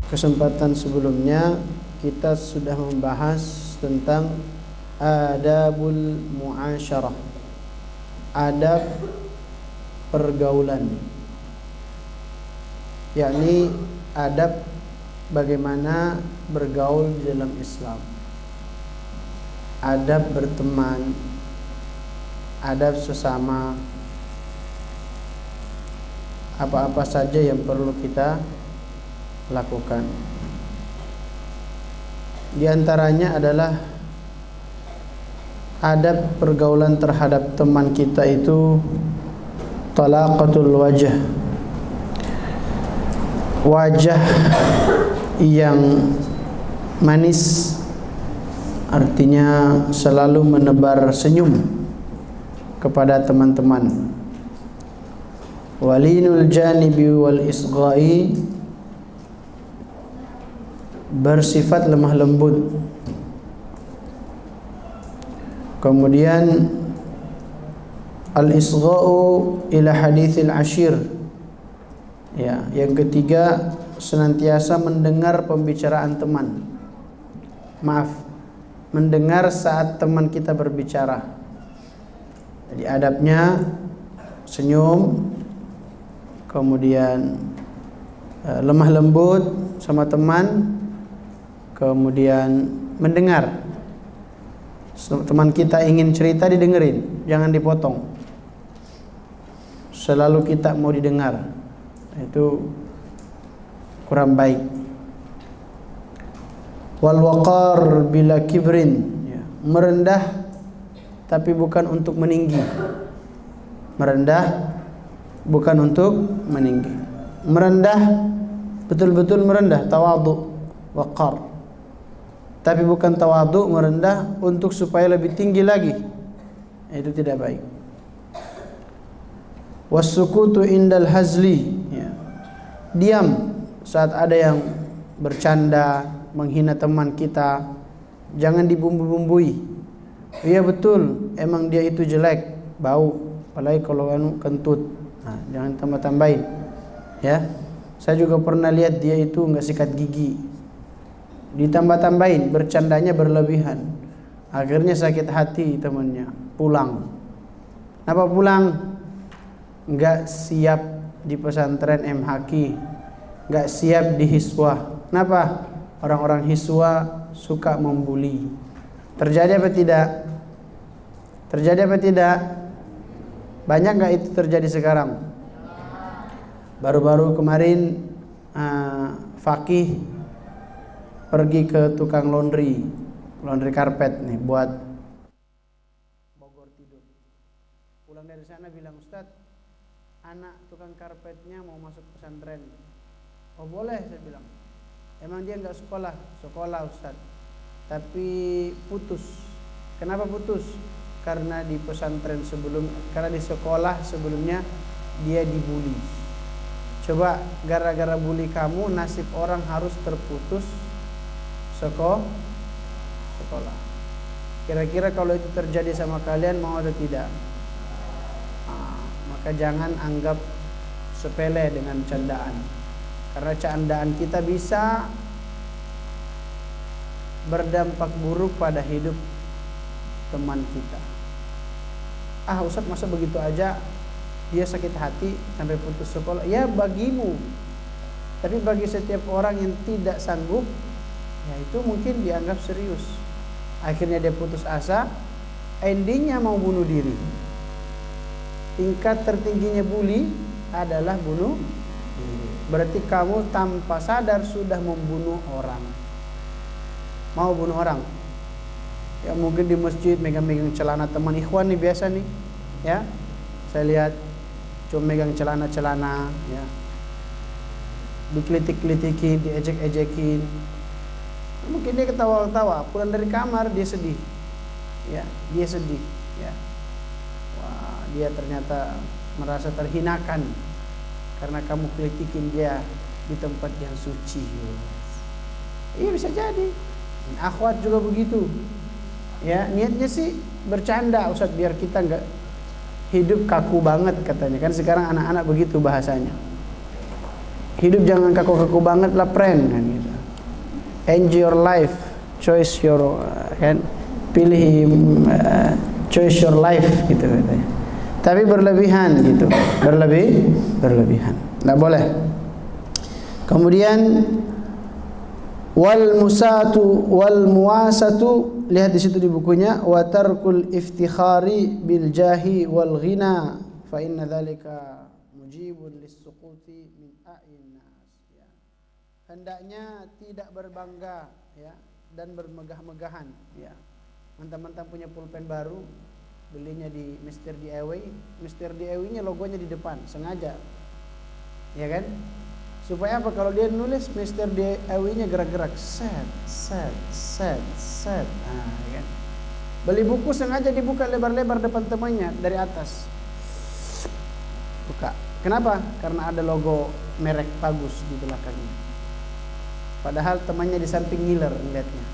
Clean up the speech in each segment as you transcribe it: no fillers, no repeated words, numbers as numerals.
Kesempatan sebelumnya kita sudah membahas tentang adabul muasyarah, adab pergaulan, yakni adab bagaimana bergaul di dalam Islam, adab berteman, adab sesama, apa-apa saja yang perlu kita lakukan. Di antaranya adalah adab pergaulan terhadap teman kita itu talaqatul wajah, wajah yang manis, artinya selalu menebar senyum kepada teman-teman. Walinul janibi wal isgha'i, bersifat lemah lembut. Kemudian al-isgha'u ila hadithil ashir, ya, yang ketiga senantiasa mendengar pembicaraan teman. Mendengar saat teman kita berbicara. Jadi adabnya senyum, kemudian lemah lembut sama teman, kemudian mendengar. Teman kita ingin cerita, didengerin, jangan dipotong. Selalu kita mau didengar, itu kurang baik. Wal waqar bila kibrin, ya, merendah tapi bukan untuk meninggi. Merendah bukan untuk meninggi. Merendah, betul-betul merendah, tawadhu, waqar. Tapi bukan tawadhu, merendah untuk supaya lebih tinggi lagi. Itu tidak baik. Wasukutu indal hazli, ya, diam saat ada yang bercanda, menghina teman kita, jangan dibumbu-bumbui. Iya betul, emang dia itu jelek, bau, apalagi kalau kentut. Nah, jangan tambah-tambahin. Ya, saya juga pernah lihat dia itu nggak sikat gigi, ditambah-tambahin, bercandanya berlebihan, akhirnya sakit hati temannya, pulang. Kenapa pulang? Nggak siap di pesantren MHQ, nggak siap di hiswah. Kenapa? Orang-orang hiswah suka membuli. Terjadi apa tidak? Terjadi apa tidak? Banyak nggak itu terjadi sekarang? Baru-baru kemarin Fakih pergi ke tukang laundry karpet nih buat Bogor tidur. Pulang dari sana bilang, Ustadz, anak tukang karpetnya mau masuk pesantren. Oh boleh, saya bilang. Emang dia nggak sekolah? Sekolah Ustadz, tapi putus. Kenapa putus? Karena di pesantren karena di sekolah sebelumnya dia dibully. Coba gara-gara bully kamu, nasib orang harus terputus sekolah. Kira-kira kalau itu terjadi sama kalian, mau atau tidak? Maka jangan anggap sepele dengan candaan, karena candaan kita bisa berdampak buruk pada hidup teman kita. Ustadz, masa begitu aja dia sakit hati sampai putus sekolah? Ya bagimu, tapi bagi setiap orang yang tidak sanggup, ya itu mungkin dianggap serius. Akhirnya dia putus asa, endingnya mau bunuh diri. Tingkat tertingginya bully adalah bunuh diri. Berarti kamu tanpa sadar sudah membunuh orang. Mau bunuh orang? Ya mungkin di masjid megang-megang celana teman ikhwan nih, biasa nih, ya. Saya lihat cuma megang celana-celana, ya. Dikelitik-kelitikin, diejek-ejekin. Mungkin dia ketawa-ketawa, pulang dari kamar dia sedih. Ya, dia sedih, ya. Wah, dia ternyata merasa terhinakan karena kamu kelitikin dia di tempat yang suci. Iya bisa jadi. Akhwat juga begitu. Ya, niatnya sih bercanda, Ustadz, biar kita hidup kaku banget katanya. Kan sekarang anak-anak begitu bahasanya. Hidup jangan kaku-kaku banget lah friend kan gitu. Enjoy your life, choose your kan, pilih choose your life gitu katanya. Tapi berlebihan gitu, berlebihan. Enggak boleh. Kemudian wal musatu wal muasatu, lihat di situ di bukunya, wa tarkul iftikhari bil jahi wal ghina fa inna dzalika mujibun lis-suquti min a'yun nas, ya. Hendaknya tidak berbangga, ya, dan bermegah-megahan, ya. Mentang-mentang punya pulpen baru, belinya di Mr. DIY, Mr. DIY-nya logonya di depan sengaja, ya kan? Supaya apa? Kalau dia nulis Mr. DIY-nya gerak-gerak, set. Nah, ya kan? Beli buku sengaja dibuka lebar-lebar depan temannya dari atas. Buka. Kenapa? Karena ada logo merek bagus di belakangnya. Padahal temannya di samping ngiler ngeliatnya.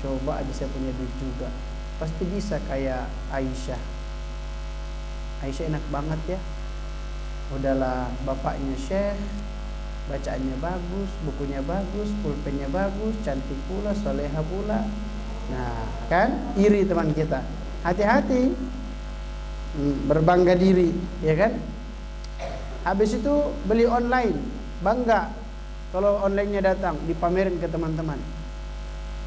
Coba aja saya punya duit juga, pasti bisa kayak Aisyah. Aisyah enak banget ya. Udahlah bapaknya syekh, bacaannya bagus, bukunya bagus, pulpennya bagus, cantik pula, soleha pula. Nah, kan iri teman kita. Hati-hati, berbangga diri, ya kan? Habis itu beli online, bangga kalau online-nya datang, dipamerin ke teman-teman.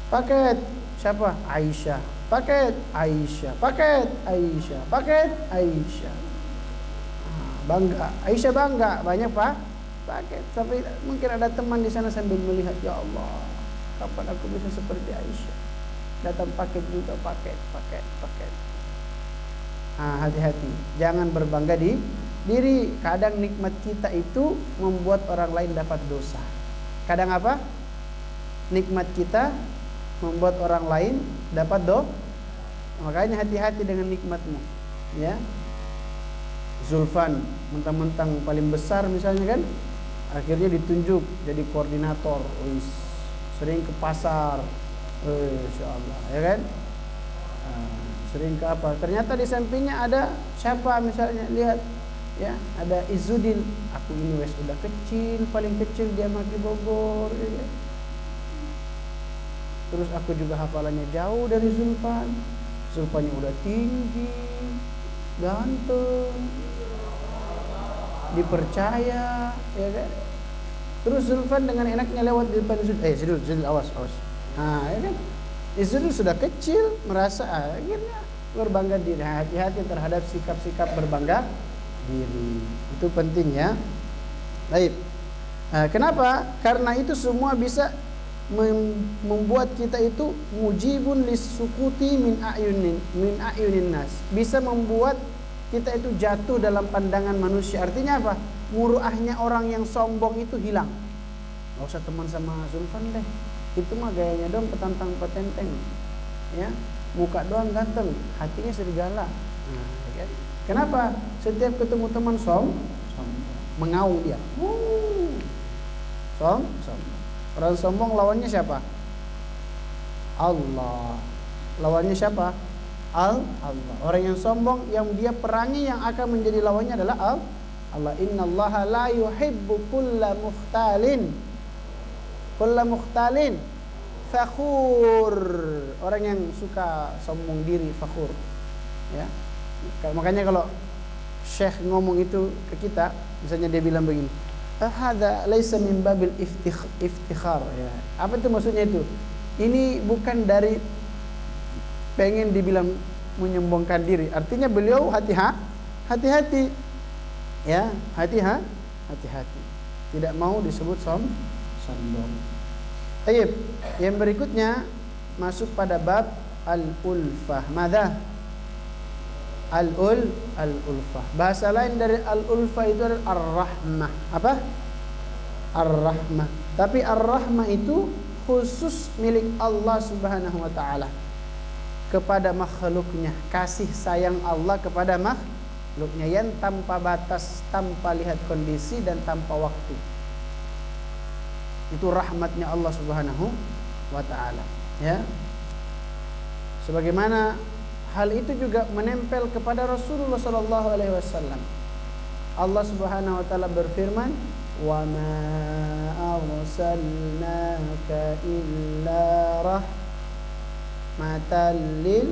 Paket siapa? Aisyah. Paket Aisyah. Paket Aisyah. Paket Aisyah. Bangga, Aisyah bangga, banyak pak paket. Tapi mungkin ada teman di sana sambil melihat, ya Allah, kapan aku bisa seperti Aisyah? Datang paket juga, paket. Hati-hati, jangan berbangga di diri. Kadang nikmat kita itu membuat orang lain dapat dosa. Kadang apa? Nikmat kita membuat orang lain dapat dosa. Makanya hati-hati dengan nikmatmu, ya. Zulfan mentang-mentang paling besar misalnya kan, akhirnya ditunjuk jadi koordinator, sering ke pasar, insyaallah, ya kan? Sering ke apa? Ternyata di sampingnya ada siapa misalnya, lihat, ya, ada Izzuddin. Aku ini wes udah kecil, paling kecil dia maki Bogor, ya kan? Terus aku juga hafalannya jauh dari Zulfan. Zulfannya udah tinggi, ganteng, dipercaya, ya kan? Terus Zulfan dengan enaknya lewat di depan Zul, awas. Nah, ya kan? Zul sudah kecil, merasa akhirnya berbangga diri. Hati-hati terhadap sikap-sikap berbangga diri. Itu penting, ya. Baik. Kenapa? Karena itu semua bisa membuat kita itu mujibun lis-sukuti min ayunin nas. Bisa membuat kita itu jatuh dalam pandangan manusia. Artinya apa? Muruahnya orang yang sombong itu hilang. Gak usah teman sama Zulfan deh, itu mah gayanya doang petantang petenteng, ya. Muka doang ganteng, hatinya serigala. Nah, ya kan? Kenapa? Setiap ketemu teman sombong, mengaung dia. Sombong. Orang sombong lawannya siapa? Allah. Lawannya siapa? Allah. Orang yang sombong yang dia perangi, yang akan menjadi lawannya adalah Allah. Innallaha la yuhibbu kulla mukhtalin fakhur. Orang yang suka sombong diri, fakhur, ya. Makanya kalau Syekh ngomong itu ke kita, misalnya dia bilang begini, hadza laisa min babil iftikhar, ya. Apa itu maksudnya itu? Ini bukan dari pengen dibilang menyombongkan diri. Artinya beliau hati-hati, ya, hati-hati. Tidak mau disebut sombong. Baik, yang berikutnya masuk pada bab al-ulfah. Mada? Al-ulfah. Bahasa lain dari al-ulfah itu adalah ar-rahmah. Apa? Ar-rahmah. Tapi ar-rahmah itu khusus milik Allah Subhanahu wa taala kepada makhluknya. Kasih sayang Allah kepada makhluknya yang tanpa batas, tanpa lihat kondisi dan tanpa waktu. Itu rahmatnya Allah Subhanahu wa taala, ya. Sebagaimana hal itu juga menempel kepada Rasulullah sallallahu alaihi wasallam. Allah Subhanahu wa taala berfirman, "Wa ma arsalnaka illa rahmatan lil."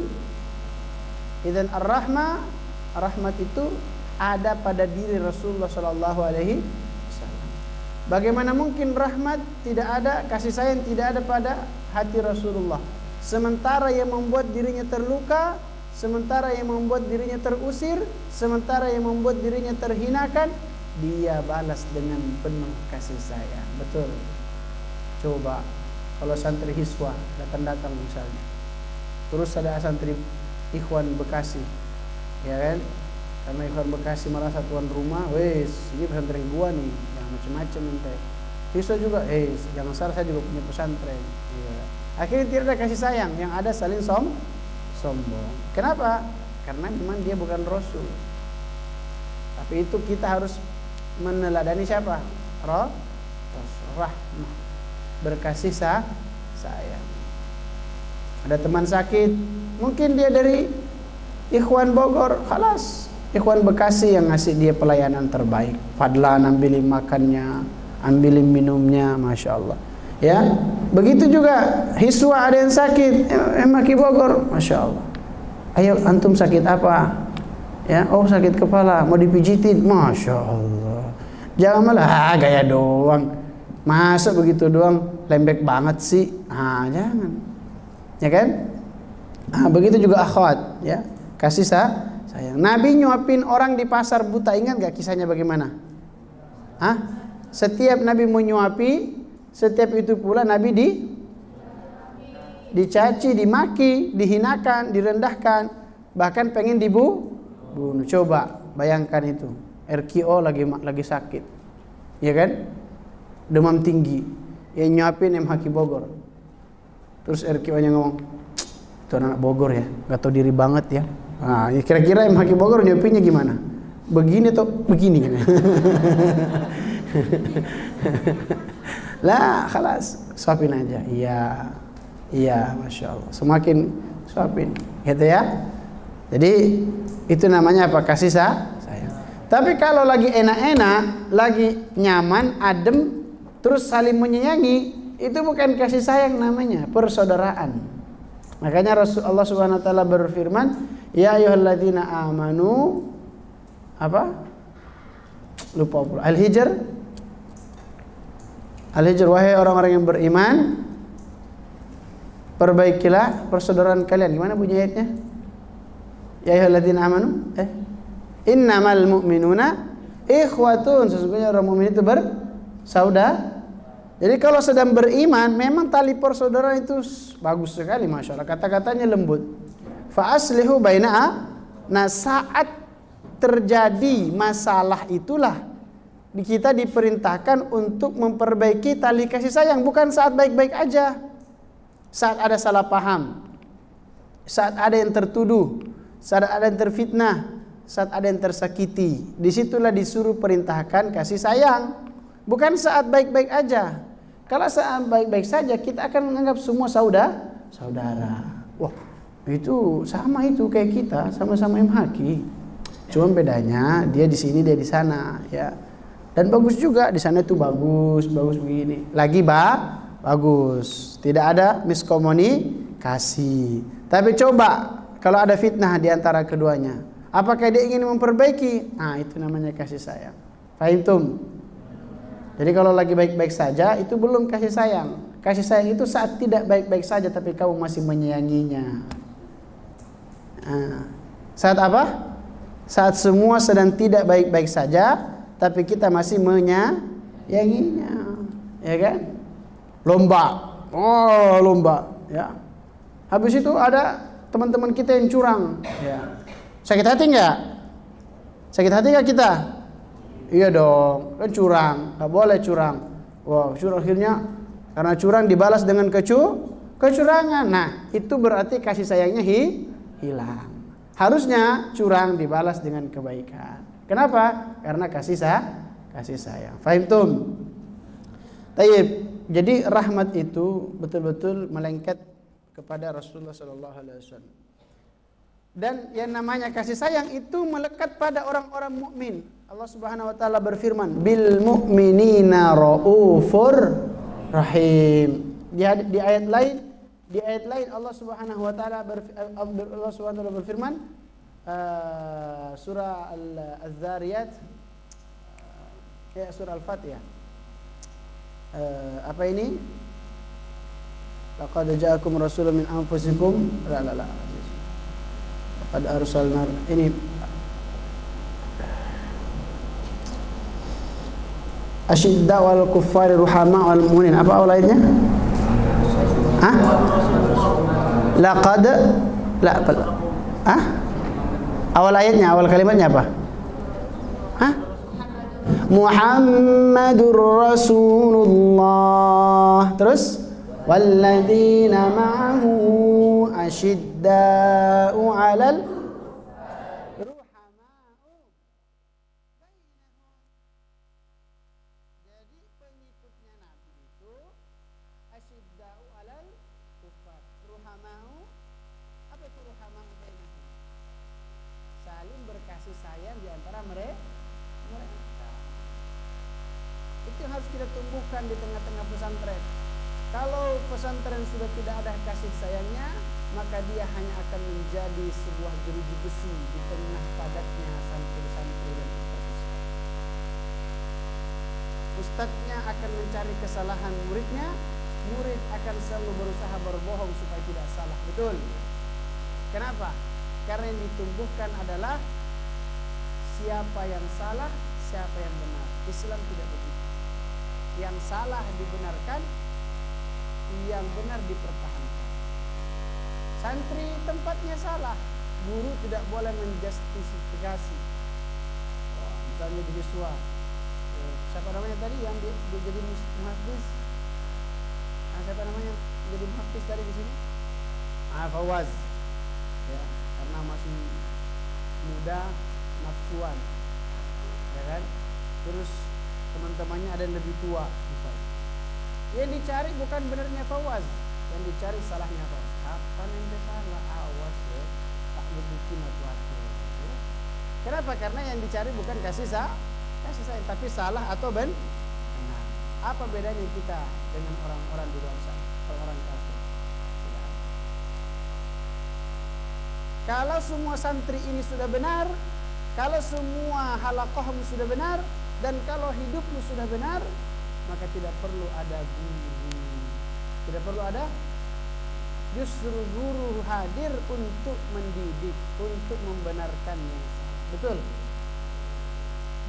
Idzan rahmat itu ada pada diri Rasulullah sallallahu alaihi wasallam. Bagaimana mungkin rahmat tidak ada, kasih sayang tidak ada pada hati Rasulullah? Sementara yang membuat dirinya terluka, sementara yang membuat dirinya terusir, sementara yang membuat dirinya terhinakan, dia balas dengan penuh kasih sayang. Betul. Coba kalau santri Hiswa datang misalnya, terus ada santri Ikhwan Bekasi, ya kan? Karena Ikhwan Bekasi merasa tuan rumah, wes ini pesantren gua nih, yang macam-macam ente. Hiswa juga, jangan salah, saya juga punya pesantren. Ya. Akhirnya tidak ada kasih sayang, yang ada saling sombong. Kenapa? Karena memang dia bukan Rasul. Tapi itu kita harus meneladani siapa? Rasul, rahmah, berkasih sayang. Ada teman sakit, mungkin dia dari Ikhwan Bogor, khalas Ikhwan Bekasi yang ngasih dia pelayanan terbaik. Fadlan ambilin makannya, ambilin minumnya, masya Allah. Ya, begitu juga Hiswa ada yang sakit, Maki Bogor, masya Allah. Ayo antum sakit apa? Ya, oh sakit kepala, mau dipijitin, masya Allah. Jangan malah gaya doang, masa begitu doang, lembek banget sih. Jangan, ya kan? Begitu juga akhwat, ya, kasih sayang. Nabi nyuapin orang di pasar buta, ingat gak kisahnya bagaimana? Setiap Nabi menyuapi, setiap itu pula Nabi dicaci, dimaki, dihinakan, direndahkan, bahkan pengen dibunuh. Coba bayangkan itu, RKO lagi sakit, ya kan? Demam tinggi, yang nyuapin MHQ Bogor. Terus RKO-nya ngomong, itu anak Bogor ya, gak tahu diri banget ya. Kira-kira MHQ Bogor nyuapinnya gimana? Begini atau begini? Lah, khalas, suapin aja. Iya, masya Allah. Semakin suapin, gitu ya. Jadi itu namanya apa? Kasih sayang. Tapi kalau lagi enak-enak, lagi nyaman, adem, terus saling menyayangi, itu bukan kasih sayang namanya, persaudaraan. Makanya Rasulullah Subhanahu wa taala berfirman, "Ya ayyuhalladzina amanu," apa? Lupa pula. Al-Hijr, wahai orang-orang yang beriman, perbaikilah persaudaraan kalian. Gimana bunyi ayatnya? Ya ayyuhalladzina amanu, innamal mu'minuna ikhwatun. Sesungguhnya orang mukmin itu bersaudara. Jadi kalau sedang beriman, memang tali persaudaraan itu bagus sekali, masya Allah. Kata-katanya lembut. Fa aslihu baina. Nah, saat terjadi masalah itulah kita diperintahkan untuk memperbaiki tali kasih sayang, bukan saat baik-baik aja. Saat ada salah paham, saat ada yang tertuduh, saat ada yang terfitnah, saat ada yang tersakiti, disitulah disuruh perintahkan kasih sayang. Bukan saat baik-baik aja. Kalau saat baik-baik saja kita akan menganggap semua saudara. Wah, itu sama itu kayak kita, sama-sama MHQ. Cuma bedanya dia di sini, dia di sana, ya. Dan bagus juga di sana itu bagus begini. Lagi bagus. Tidak ada miskomunikasi. Tapi coba kalau ada fitnah di antara keduanya, apakah dia ingin memperbaiki? Itu namanya kasih sayang. Fahimtum? Jadi kalau lagi baik-baik saja itu belum kasih sayang. Kasih sayang itu saat tidak baik-baik saja tapi kamu masih menyayanginya. Saat apa? Saat semua sedang tidak baik-baik saja tapi kita masih menyayanginya, ya kan? Lomba, ya. Habis itu ada teman-teman kita yang curang, ya. Sakit hati nggak? Sakit hati nggak kita? Iya dong, kan curang, nggak boleh curang. Wah, curang akhirnya karena curang dibalas dengan kecurangan. Nah, itu berarti kasih sayangnya hilang. Harusnya curang dibalas dengan kebaikan. Kenapa? Karena kasih sayang. Fahimtum? Taib. Jadi rahmat itu betul-betul melengket kepada Rasulullah sallallahu alaihi wasallam. Dan yang namanya kasih sayang itu melekat pada orang-orang mukmin. Allah Subhanahu wa taala berfirman, "Bil mu'minina raufur rahim." Di ayat lain Allah Subhanahu wa taala berfirman, surah Az-Zariyat, surah Al-Fatihah. Apa ini? Laqad ja'akum rasulun min anfusikum. La. Laqad arsalna ini asyidda wal kuffari ruhama wal mu'minin. Apa awal ayatnya? Hah? Laqad awal ayatnya, awal kalimatnya apa? Hah? Muhammadur Rasulullah. Terus walladzina ma'ahu asyidda'u 'alal ruhama'u. Jadi pengikutnya Nabi itu asyidda'u 'alal kuffar. Ruhama'u, apa itu ruhama'u bainahum? Saling berkasih sayang di antara mereka. Itu yang harus kita tumbuhkan di tengah-tengah pesantren. Kalau pesantren sudah tidak ada kasih sayangnya, maka dia hanya akan menjadi sebuah jeruji besi di tengah padatnya santri-santri dan ustaz-ustaz. Ustadznya akan mencari kesalahan muridnya, murid akan selalu berusaha berbohong supaya tidak salah. Betul? Kenapa? Karena yang ditumbuhkan adalah siapa yang salah, siapa yang benar. Islam tidak begitu. Yang salah dibenarkan, yang benar dipertahankan. Santri tempatnya salah, guru tidak boleh menjustifikasi. Misalnya di siswa, siapa namanya tadi yang jadi muhafiz? Siapa namanya jadi muhafiz tadi di sini? Fawaz. Ya, karena masih muda, nafsuan, ya kan? Terus teman-temannya ada yang lebih tua misalnya. Yang dicari bukan benarnya Fawaz, yang dicari salahnya Fawaz. Kapan yang dia salah? Awas ya, tak berbikin hati. Ya. Kenapa? Karena yang dicari bukan kasih sayang, tapi salah atau benar. Apa bedanya kita dengan orang-orang di luar sana, orang kafir? Kalau semua santri ini sudah benar, kalau semua halaqahmu sudah benar, dan kalau hidupmu sudah benar, maka tidak perlu ada guru. Tidak perlu ada. Justru guru hadir untuk mendidik, untuk membenarkan yang salah. Betul?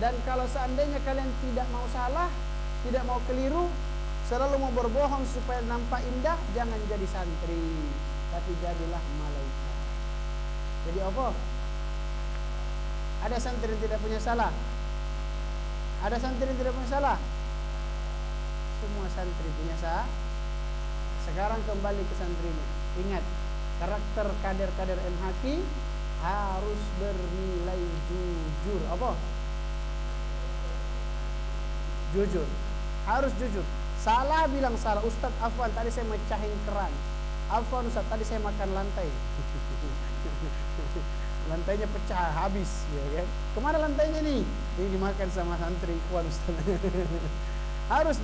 Dan kalau seandainya kalian tidak mau salah, tidak mau keliru, selalu mau berbohong supaya nampak indah, jangan jadi santri, tapi jadilah malaikat. Jadi apa? Ada santri yang tidak punya salah? Ada santri yang tidak punya salah? Semua santri punya salah. Sekarang kembali ke santrinya. Ingat, karakter kader-kader MHQ harus bernilai jujur. Apa? Jujur. Harus jujur. Salah bilang salah. Ustaz, afwan, tadi saya mecahin keran. Afwan Ustaz, tadi saya makan lantai. Lantainya pecah, habis, ya kan? Kemana lantainya nih? Ini dimakan sama santri, Ikhwan Ustaz. Harus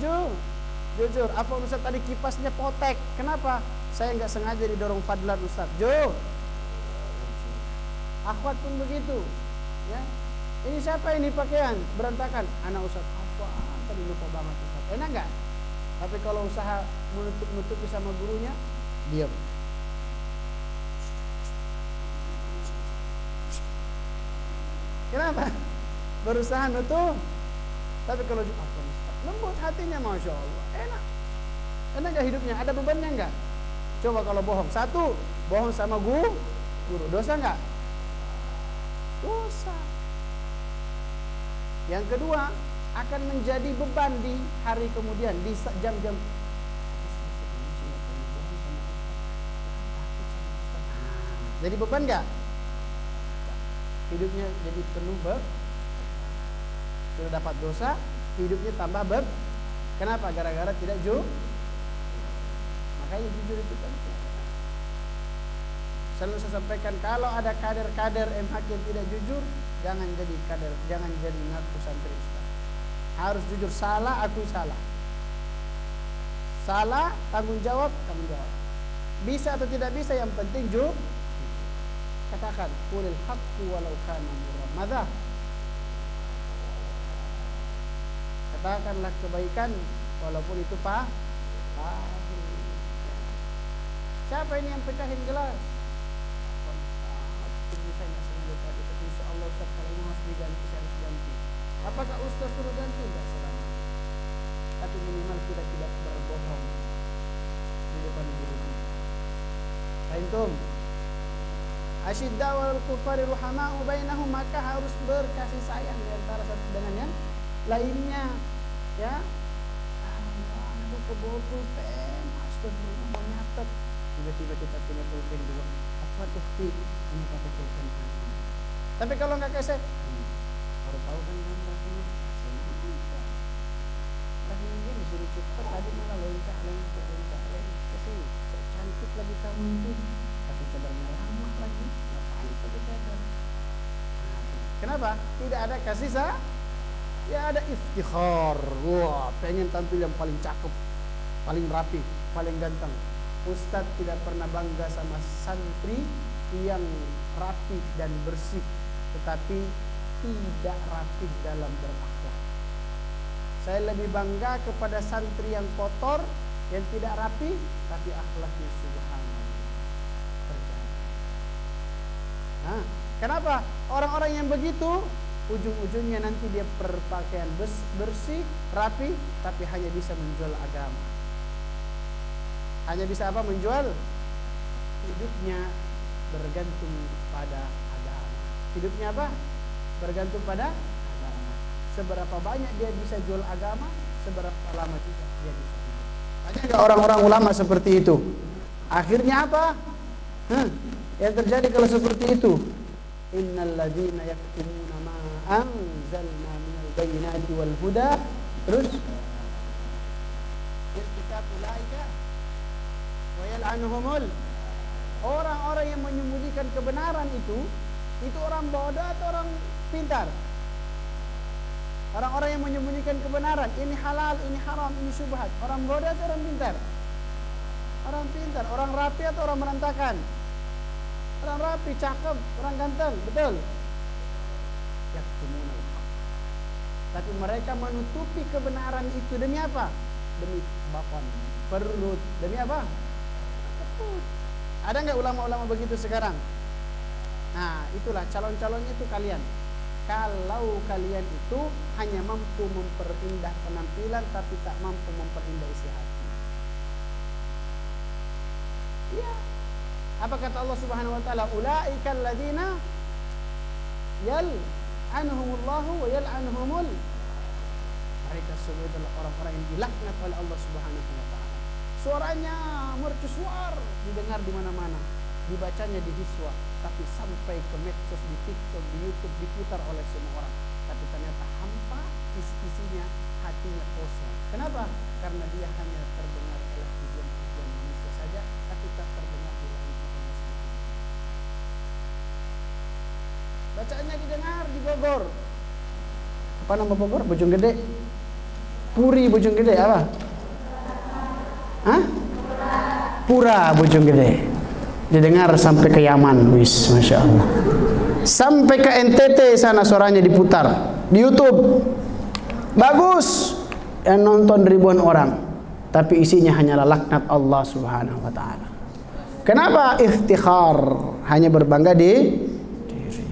jujur. Apa Ustaz tadi kipasnya potek? Kenapa? Saya nggak sengaja didorong Fadlan Ustaz. Akhwat pun begitu. Ya. Ini siapa ini pakaian berantakan? Anak Ustaz. Apa? Tadi lupa banget Ustaz. Enak nggak? Tapi kalau usaha menutupi sama gurunya, diam. Kenapa? Berusaha nutup. Tapi kalau lembut hatinya, Masya Allah, enak gak hidupnya? Ada bebannya enggak? Coba kalau bohong. Satu, bohong sama guru, dosa enggak? Dosa. Yang kedua, akan menjadi beban di hari kemudian, di jam-jam. Jadi beban enggak? Hidupnya jadi penuh sudah dapat dosa, hidupnya tambah Kenapa? Gara-gara tidak jujur. Makanya jujur itu penting. Selalu saya sampaikan, kalau ada kader-kader MHK yang tidak jujur, jangan jadi kader, jangan jadi ngaku santri Ustaz. Harus jujur, salah akui salah. Salah, tanggung jawab. Bisa atau tidak bisa, yang penting jujur. Katakan, qulil haqqu walau kana murran. Madza? Katakanlah kebaikan walaupun itu pahit. Siapa ini yang pecahin gelas? Saya nggak sengaja tadi, tapi insya Allah Ustaz kalau ini harus diganti, saya harus ganti. Apakah Ustaz suruh ganti? Enggak selama. Tapi minimal kita tidak berbohong di depan guru kita. Antum, asyidda wal kufari ruhama'u bainahum, maka harus berkasih sayang di antara satu dengan yang lainnya. Ya, aku kebawa pulpen, astagfirullah, mau nyatet. Tiba-tiba kita punya pulpen dulu. Apa ukti? Ini pakai pulpen. Tapi kalau nggak kasih, baru tahu kan gambarnya. Tapi dia disuruh cepat, tadi malah loncat. Kasih, cantik lagi kamu itu. Tapi cadarnya lama lagi. Ngapain pakai cadar? Kenapa? Tidak ada kasih sayang. Ya ada iftikhar. Wah, pengen tampil yang paling cakep, paling rapi, paling ganteng. Ustadz tidak pernah bangga sama santri yang rapi dan bersih, tetapi tidak rapi dalam berakhlak. Saya lebih bangga kepada santri yang kotor, yang tidak rapi, tapi akhlaknya subhanallah terjaga. Nah, kenapa? Orang-orang yang begitu ujung-ujungnya nanti dia berpakaian bersih, rapi, tapi hanya bisa menjual agama. Hanya bisa apa? Menjual. Hidupnya bergantung pada agama. Hidupnya apa? Bergantung pada agama. Seberapa banyak dia bisa jual agama, seberapa lama juga dia bisa hidup. Banyak nggak orang-orang ulama seperti itu? Akhirnya apa? Yang terjadi kalau seperti itu, innal ladzina yaktumuna ma anzalna minal bayyinati wal huda, terus kitab ulaika wa yal'anuhumul, orang-orang yang menyembunyikan kebenaran itu orang bodoh atau orang pintar? Orang-orang yang menyembunyikan kebenaran, ini halal, ini haram, ini syubhat, orang bodoh atau orang pintar? Orang pintar. Orang rapi atau orang merantakan? Orang rapi, cakep, orang ganteng, betul? Yaktumunal haq. Tapi mereka menutupi kebenaran itu demi apa? Demi bakon, perut. Demi apa? Perut. Ada nggak ulama-ulama begitu sekarang? Nah, itulah calon-calonnya itu kalian. Kalau kalian itu hanya mampu memperindah penampilan tapi tak mampu memperindah isi hati. Ya. Apa kata Allah Subhanahu wa taala? Ulaikal ladzina yal'anuhumullahu wa yal'anuhumul. Mereka semua adalah orang-orang yang dilaknat oleh Allah Subhanahu wa taala. Suaranya mercusuar, didengar di mana-mana, dibacanya di hiswa, tapi sampai ke medsos, di TikTok, di YouTube, diputar oleh semua orang. Tapi ternyata hampa isi-isinya, hatinya kosong. Kenapa? Karena dia hanya terdengar oleh pujian-pujian manusia saja, tapi tak terdengar di langit Allah Subhanahu. Bacaannya didengar di Bogor. Apa nama Bogor? Bojonggede. Puri Bojonggede apa? Hah? Pura Bojonggede. Didengar sampai ke Yaman, wis, masya Allah. Sampai ke NTT sana suaranya diputar di YouTube. Bagus, yang nonton ribuan orang, tapi isinya hanyalah laknat Allah Subhanahu wa taala. Kenapa? Iftikhar, hanya berbangga di diri.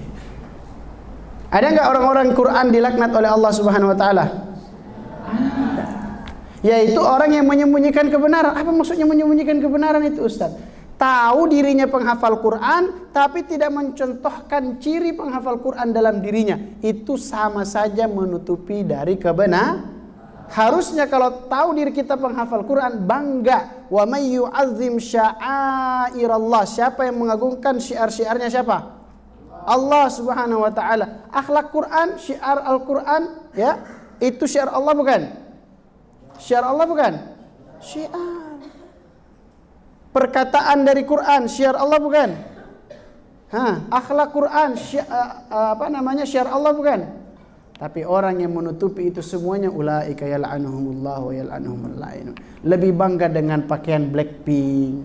Ada enggak orang-orang Quran dilaknat oleh Allah Subhanahu wa taala? Yaitu orang yang menyembunyikan kebenaran. Apa maksudnya menyembunyikan kebenaran itu, Ustaz? Tahu dirinya penghafal Quran, tapi tidak mencontohkan ciri penghafal Quran dalam dirinya. Itu sama saja menutupi dari kebenaran. Harusnya kalau tahu diri kita penghafal Quran, bangga. Wa may yu'azzim sya'airallah. Siapa yang mengagungkan syiar-syiarnya siapa? Allah Subhanahu wa taala. Akhlak Quran, syiar Al-Quran, ya, itu syiar Allah bukan? Syiar Allah bukan? Syiar. Perkataan dari Quran, syiar Allah bukan? Akhlak Quran, syiar Allah bukan? Tapi orang yang menutupi itu semuanya ulaika yal'anuhumullah wa yal'anuhumul la'inun. Lebih bangga dengan pakaian Blackpink,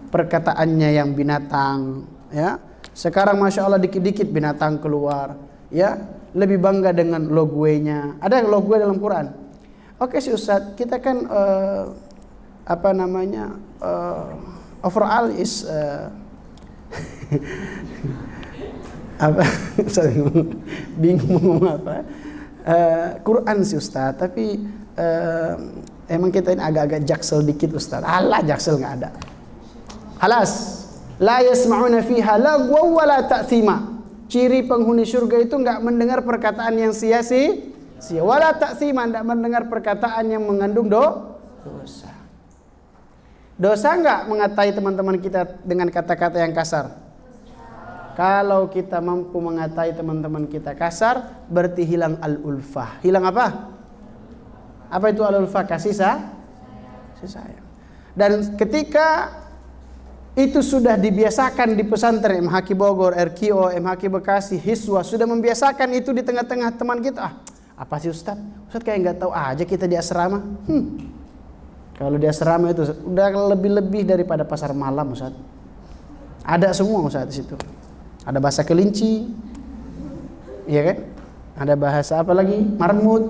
perkataannya yang binatang, ya. Sekarang Masya Allah dikit-dikit binatang keluar, ya. Lebih bangga dengan logonya. Ada logo dalam Quran. Oke sih Ustadz, kita kan overall is bingung ngomong apa. Quran sih Ustaz, tapi emang kita ini agak-agak jaksel dikit Ustaz. Alah, jaksel nggak ada. Halas, la yasma'una fiha lagwa wala ta'thima. Ciri penghuni surga itu nggak mendengar perkataan yang sia-sia, wala ta'thima, nggak mendengar perkataan yang mengandung dosa. Dosa nggak mengatai teman-teman kita dengan kata-kata yang kasar? Kalau kita mampu mengatai teman-teman kita kasar, berarti hilang al-ulfah. Hilang apa? Apa itu al-ulfah? Kasih sayang. Dan ketika itu sudah dibiasakan di pesantren MHQ Bogor, RKO, MHQ Bekasi, Hiswa, sudah membiasakan itu di tengah-tengah teman kita. Apa sih Ustaz? Ustaz kayak nggak tahu aja kita di asrama. Kalau di asrama itu udah lebih-lebih daripada pasar malam Ustaz. Ada semua Ustaz di situ. Ada bahasa kelinci, ya kan? Ada bahasa apa lagi? Marmut,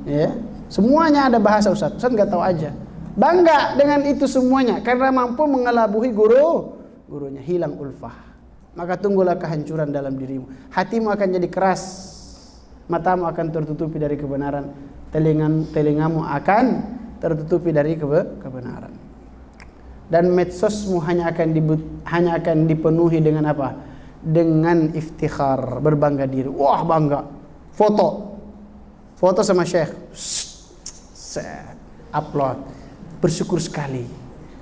ya. Semuanya ada bahasa Ustaz. Ustaz nggak tahu aja. Bangga dengan itu semuanya karena mampu mengelabuhi gurunya. Hilang ulfah. Maka tunggulah kehancuran dalam dirimu. Hatimu akan jadi keras. Matamu akan tertutupi dari kebenaran. Telingamu akan tertutupi dari kebenaran. Dan medsosmu hanya akan dipenuhi dengan apa? Dengan iftikhar, berbangga diri. Wah, bangga. Foto sama Syekh. Upload. Bersyukur sekali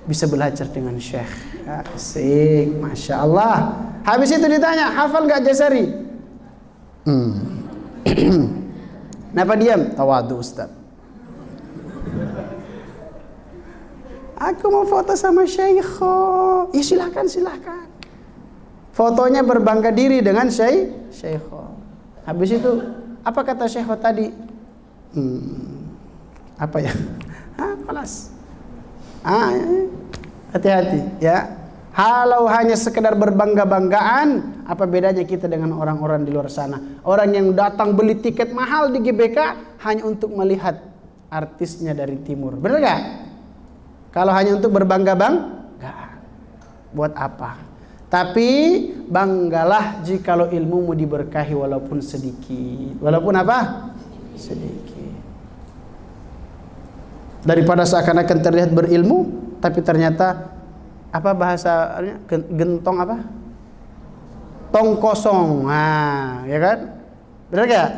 bisa belajar dengan Syekh. Asik, Masya Allah. Habis itu ditanya, hafal gak Jazari? Kenapa diam? Tawadu Ustaz. Aku mau foto sama Syekh. Ya silakan. Fotonya berbangga diri dengan Syekh. Habis itu apa kata Syekh tadi? Apa ya? Kelas. Hati-hati ya. Kalau hanya sekedar berbangga-banggaan, apa bedanya kita dengan orang-orang di luar sana? Orang yang datang beli tiket mahal di GBK hanya untuk melihat artisnya dari timur. Benar gak? Kalau hanya untuk berbangga-banggaan, buat apa? Tapi banggalah jikalau ilmumu diberkahi walaupun sedikit. Walaupun apa? Sedikit. Daripada seakan-akan terlihat berilmu, tapi ternyata apa bahasanya? Gentong apa? Tong kosong. Ya kan? Benar gak?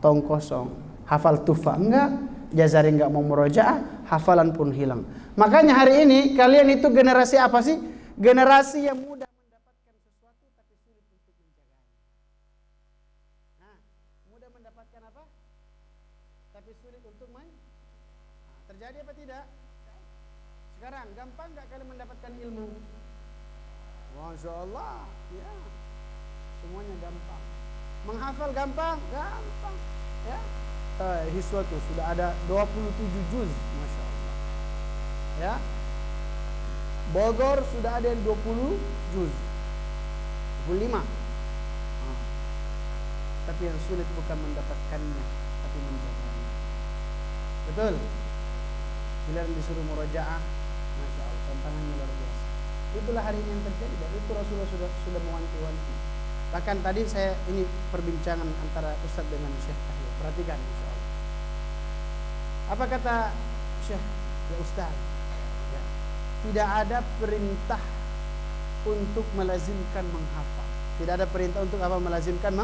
Tong kosong. Hafal tufa enggak? Jazari enggak mau murojaah, hafalan pun hilang. Makanya hari ini kalian itu generasi apa sih? Generasi yang mudah mendapatkan sesuatu tapi sulit untuk menjaganya. Mudah mendapatkan apa? Tapi sulit untuk terjadi apa tidak? Sekarang gampang nggak kalian mendapatkan ilmu? Masya Allah, ya. Semuanya gampang. Menghafal gampang, ya. Hiswa tuh sudah ada 27 juz, Masya Allah. Ya. Bogor sudah ada yang 20 juz, 25. Tapi yang sulit bukan mendapatkannya, tapi menjaganya. Betul? Bila disuruh murojaah, Masya Allah, tantangannya luar biasa. Itulah hari ini yang terjadi, dan itu Rasulullah sudah mewanti-wanti. Bahkan tadi saya ini perbincangan antara Ustaz dengan Syekh Tahir. Perhatikan, Insya Allah. Apa kata Syekh? Ya Ustaz, ya, tidak ada perintah untuk melazimkan menghafal. Tidak ada perintah untuk apa? Melazimkan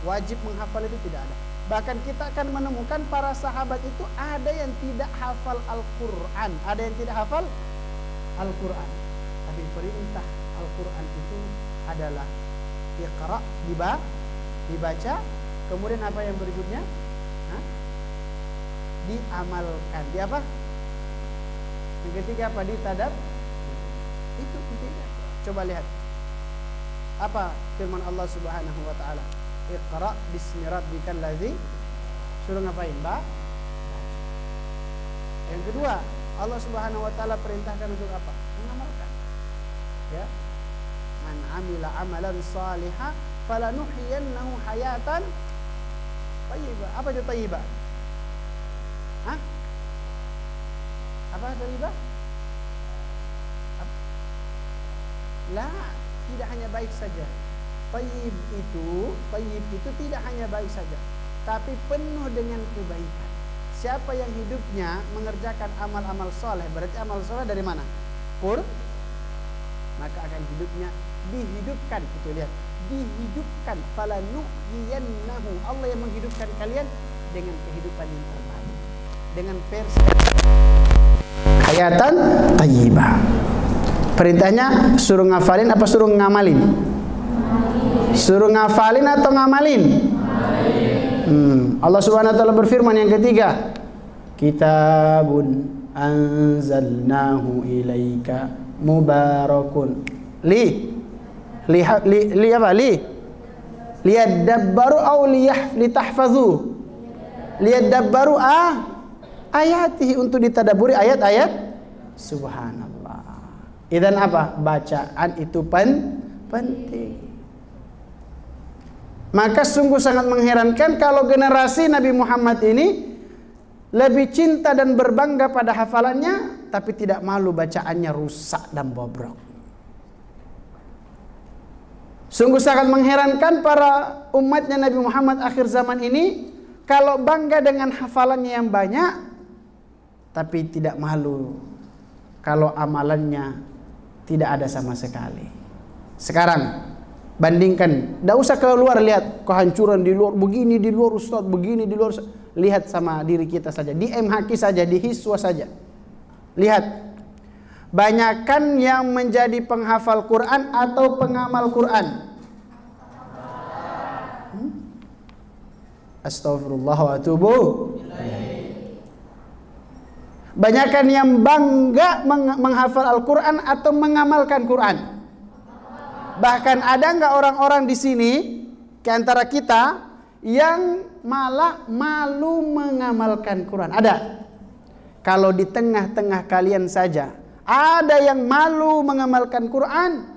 wajib menghafal itu tidak ada. Bahkan kita akan menemukan para sahabat itu ada yang tidak hafal Al-Quran, ada yang tidak hafal Al-Quran. Tapi perintah Al-Quran itu adalah iqra, dibaca, kemudian apa yang berikutnya? Diamalkan. Di apa? Yang ketiga apa? Ditadab. Itu ketiga. Coba lihat. Apa firman Allah Subhanahu wa taala? Iqra bismi rabbikal ladzi. Suruh ngapain, Mbak? Yang kedua, Allah Subhanahu wa taala perintahkan untuk apa? Mengamalkan. Ya. Man amila amalan salihah falanuhyiyannahu hayatan thayyibah. Apa itu thayyibah? Hah? Apa thayyibah? Tidak hanya baik saja. Thayyib itu tidak hanya baik saja, tapi penuh dengan kebaikan. Siapa yang hidupnya mengerjakan amal-amal soleh, berarti amal soleh dari mana? Maka akan hidupnya dihidupkan. Itu lihat, dihidupkan. Falanuhyiyannahu. Allah yang menghidupkan kalian dengan kehidupan yang terbaik, dengan versi hayatan thayyibah. Perintahnya suruh ngafalin apa suruh ngamalin? Suruh ngafalin atau ngamalin? Allah Subhanahu wa taala berfirman yang ketiga, kitabun anzalnahu ilaika mubarakun liyadabbaru aw litahfazu liyadabbaru ayatihi, untuk ditadaburi ayat-ayat. Subhanallah. Idan apa? Bacaan itu penting. Maka sungguh sangat mengherankan kalau generasi Nabi Muhammad ini lebih cinta dan berbangga pada hafalannya, tapi tidak malu bacaannya rusak dan bobrok. Sungguh sangat mengherankan para umatnya Nabi Muhammad akhir zaman ini, kalau bangga dengan hafalannya yang banyak, tapi tidak malu kalau amalannya tidak ada sama sekali. Sekarang bandingkan, tidak usah keluar lihat kehancuran di luar, begini di luar Ustaz, begini di luar. Lihat sama diri kita saja, di MHQ saja, di Hiswa saja. Lihat, banyakan yang menjadi penghafal Quran atau pengamal Quran? Astaghfirullah wa atubu. Banyakan yang bangga menghafal Al-Quran atau mengamalkan Quran? Bahkan ada nggak orang-orang di sini di antara kita yang malah malu mengamalkan Quran? Ada. Kalau di tengah-tengah kalian saja ada yang malu mengamalkan Quran,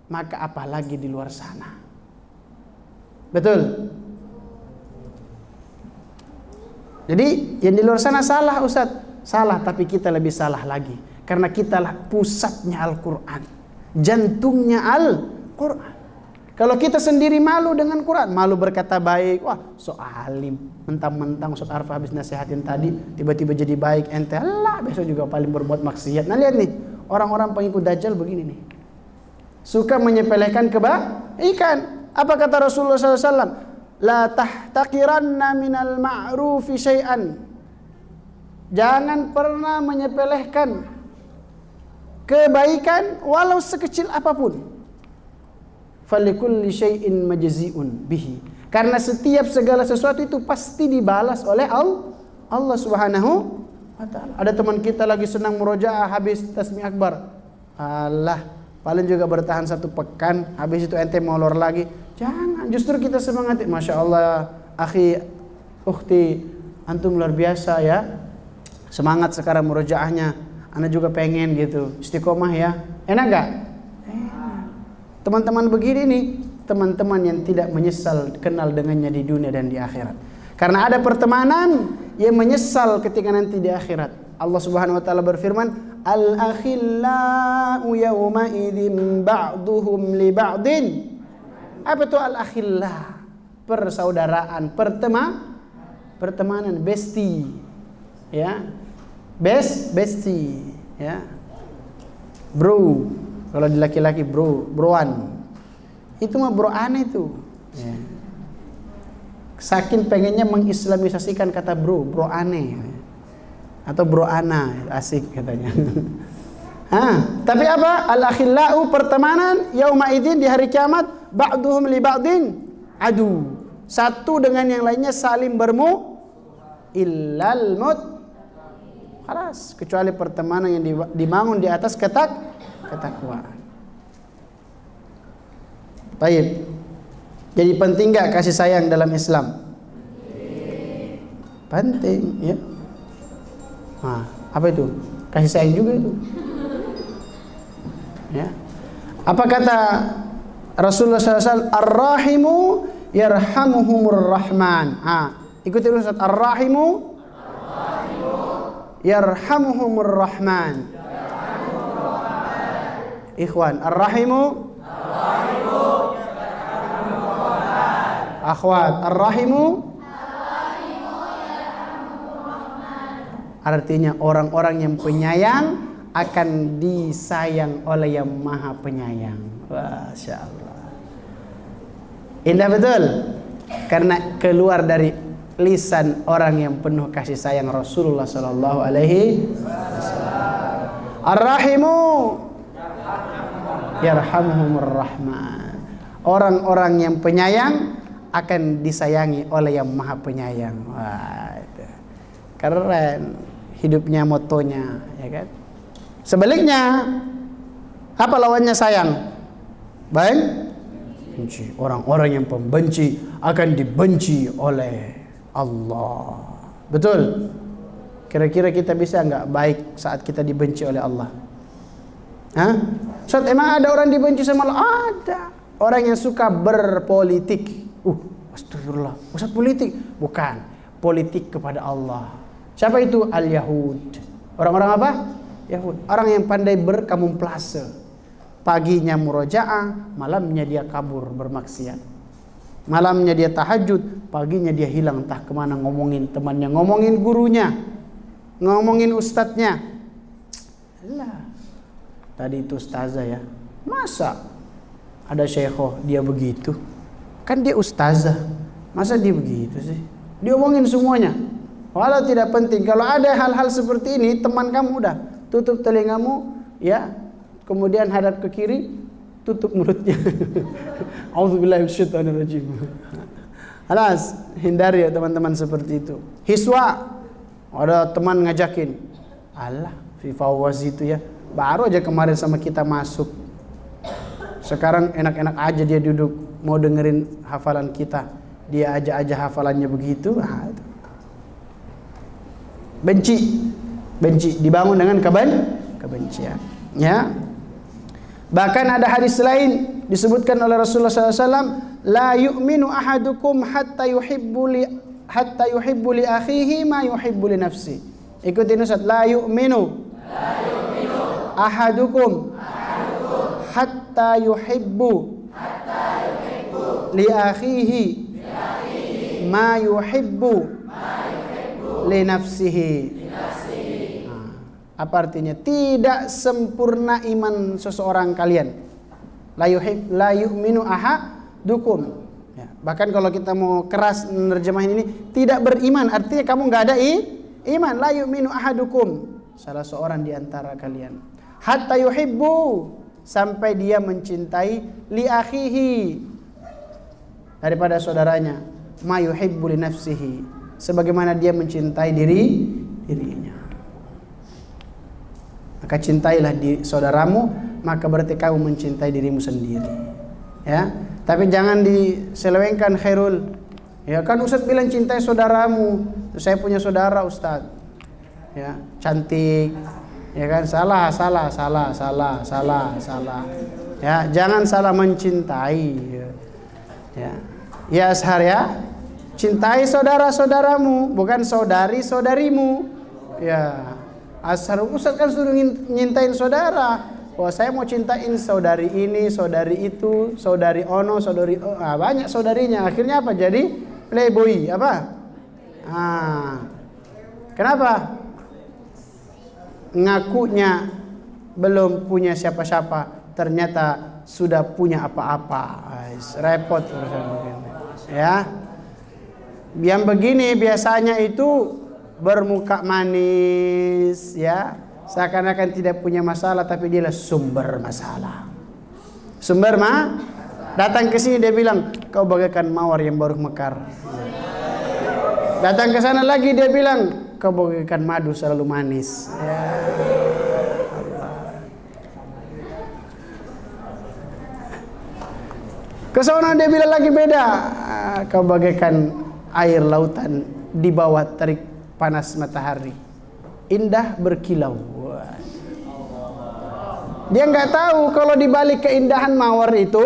maka apalagi di luar sana. Betul? Jadi yang di luar sana salah, Ustaz. Salah, tapi kita lebih salah lagi, karena kitalah pusatnya Al-Quran, jantungnya Al-Quran. Kalau kita sendiri malu dengan Quran, malu berkata baik, wah so alim, mentang-mentang Ustaz Arfa habis nasihatin tadi tiba-tiba jadi baik, ente Allah besok juga paling berbuat maksiat. Nah lihat nih, orang-orang pengikut Dajjal begini nih, suka menyepelekan kebaikan. Apa kata Rasulullah SAW? La tahtaqiranna minal ma'rufi syai'an. Jangan pernah menyepelekan kebaikan walau sekecil apapun. Falikulli syai'in majzi'un bihi. Karena setiap segala sesuatu itu pasti dibalas oleh Allah Subhanahu wa taala. Ada teman kita lagi senang murojaah habis tasbih akbar. Allah, paling juga bertahan 1 pekan, habis itu ente molor lagi. Jangan, justru kita semangati. Masya Allah, akhi, ukhti, antum luar biasa ya. Semangat sekarang murojaahnya. Ana juga pengen gitu. Istiqomah ya. Enak gak? Enak. Teman-teman begini nih, teman-teman yang tidak menyesal kenal dengannya di dunia dan di akhirat. Karena ada pertemanan yang menyesal ketika nanti di akhirat. Allah Subhanahu wa taala berfirman, "Al-akhillau yawma idzin ba'duhum li ba'din." Apa itu al-akhillah? Persaudaraan, pertemanan, bestie. Ya. Bestie, ya. Bro. Kalau di laki-laki broan. Itu mah bro aneh itu. Ya. Saking pengennya mengislamisasikan kata bro aneh. Atau bro ana, asik katanya. Tapi apa? Al-akhillau pertemanan yauma idzin di hari kiamat ba'duhum li ba'din adu. Satu dengan yang lainnya saling illal kecuali pertemanan yang dibangun di atas ketakwaan. Baik. Jadi penting nggak kasih sayang dalam Islam? Penting, ya. Nah, apa itu? Kasih sayang juga itu. Ya. Apa kata Rasulullah SAW? Ar-rahimu yarhamuhumur rahman. Ikuti Ustaz. Ar-rahimu yarhamuhumur rahman. Ikhwan, ar-rahimu, akhwat, ar-rahimu artinya orang-orang yang penyayang akan disayang oleh yang maha penyayang. Masya Allah. Indah betul. Karena keluar dari lisan orang yang penuh kasih sayang Rasulullah Sallallahu Alaihi Wasallam. Ar-rahimu yarhamhumur rahman. Orang-orang yang penyayang akan disayangi oleh yang maha penyayang. Wah, itu keren hidupnya, motonya, ya kan? Sebaliknya, apa lawannya sayang? Baik, benci. Orang-orang yang pembenci akan dibenci oleh Allah. Betul? Kira-kira kita bisa nggak baik saat kita dibenci oleh Allah? Hah? Ustaz, emang ada orang dibenci sama Allah? Ada. Orang yang suka berpolitik. Astagfirullah. Ustaz, politik? Bukan. Politik kepada Allah. Siapa itu? Al-Yahud. Orang-orang apa? Yahud. Orang yang pandai berkamuflase. Paginya murojaah, malamnya dia kabur bermaksiat. Malamnya dia tahajud, paginya dia hilang entah kemana, ngomongin temannya, ngomongin gurunya, ngomongin ustadznya. Lah. Tadi itu ustazah ya. Masa ada syekhoh dia begitu? Kan dia ustazah. Masa dia begitu sih? Diomongin semuanya. Walau tidak penting. Kalau ada hal-hal seperti ini, teman kamu udah tutup telingamu, ya. Kemudian hadap ke kiri, tutup mulutnya. Auzubillahi minasyaitonirrajim. Alas, hindari ya teman-teman seperti itu. Hiswa, ada teman ngajakin. Allah, FIFA was itu ya. Baru aja kemarin sama kita masuk. Sekarang enak-enak aja dia duduk mau dengerin hafalan kita. Dia aja hafalannya begitu. Itu. Benci dibangun dengan kebencian. Ya. Bahkan ada hadis lain disebutkan oleh Rasulullah SAW, la yu'minu ahadukum hatta yuhibbu li akhihi ma yuhibbu li nafsi. Ikutin Ustaz, la yu'minu ahadukum hatta yuhibbu li akhihi ma yuhibbu li nafsihi. Apa artinya? Tidak sempurna iman seseorang kalian. La yu'minu ahadukum. Ya, bahkan kalau kita mau keras menerjemahin ini, tidak beriman artinya kamu nggak ada iman. La yu'minu ahadukum, salah seorang di antara kalian. Hatta yuhibbu, sampai dia mencintai li akhihi, daripada saudaranya, ma yuhibbu li nafsihi, sebagaimana dia mencintai dirinya. Maka cintailah di saudaramu, maka berarti kamu mencintai dirimu sendiri. Ya, tapi jangan diselewengkan Khairul. Ya kan Ustaz bilang cintai saudaramu. Saya punya saudara Ustaz. Ya, cantik. Ya kan, salah. Ya, jangan salah mencintai. Ya. Ya Ashar ya. Cintai saudara-saudaramu, bukan saudari-saudarimu. Ya. Ashar, Ustaz kan suruh nyintain saudara. Wah, saya mau cintain saudari ini, saudari itu, saudari ono, saudari banyak saudarinya. Akhirnya apa? Jadi playboy, apa? Kenapa? Ngakunya belum punya siapa-siapa, ternyata sudah punya apa-apa. Repot urusan begini. Ya. Yang begini biasanya itu bermuka manis, ya, seakan-akan tidak punya masalah, tapi dia sumber masalah. Datang ke sini dia bilang, kau bagaikan mawar yang baru mekar. Datang ke sana lagi dia bilang, kau bagaikan madu selalu manis. Ya. Kesono dia bilang lagi beda. Kau bagaikan air lautan di bawah terik panas matahari, indah berkilau. Dia nggak tahu kalau di balik keindahan mawar itu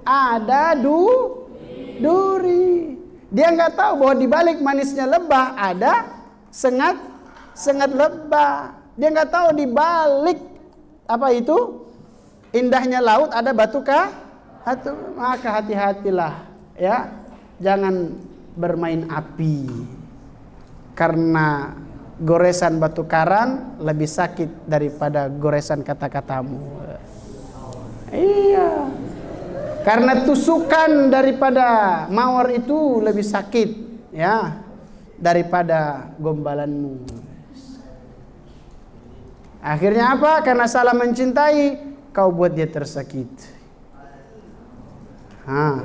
ada duri. Dia nggak tahu bahwa di balik manisnya lebah ada sengat lebah. Dia nggak tahu di balik apa itu indahnya laut ada batu batu. Maka hati-hatilah ya, jangan bermain api, karena goresan batu karang lebih sakit daripada goresan kata-katamu. Iya, karena tusukan daripada mawar itu lebih sakit ya daripada gombalanmu. Akhirnya apa? Karena salah mencintai, kau buat dia tersakit.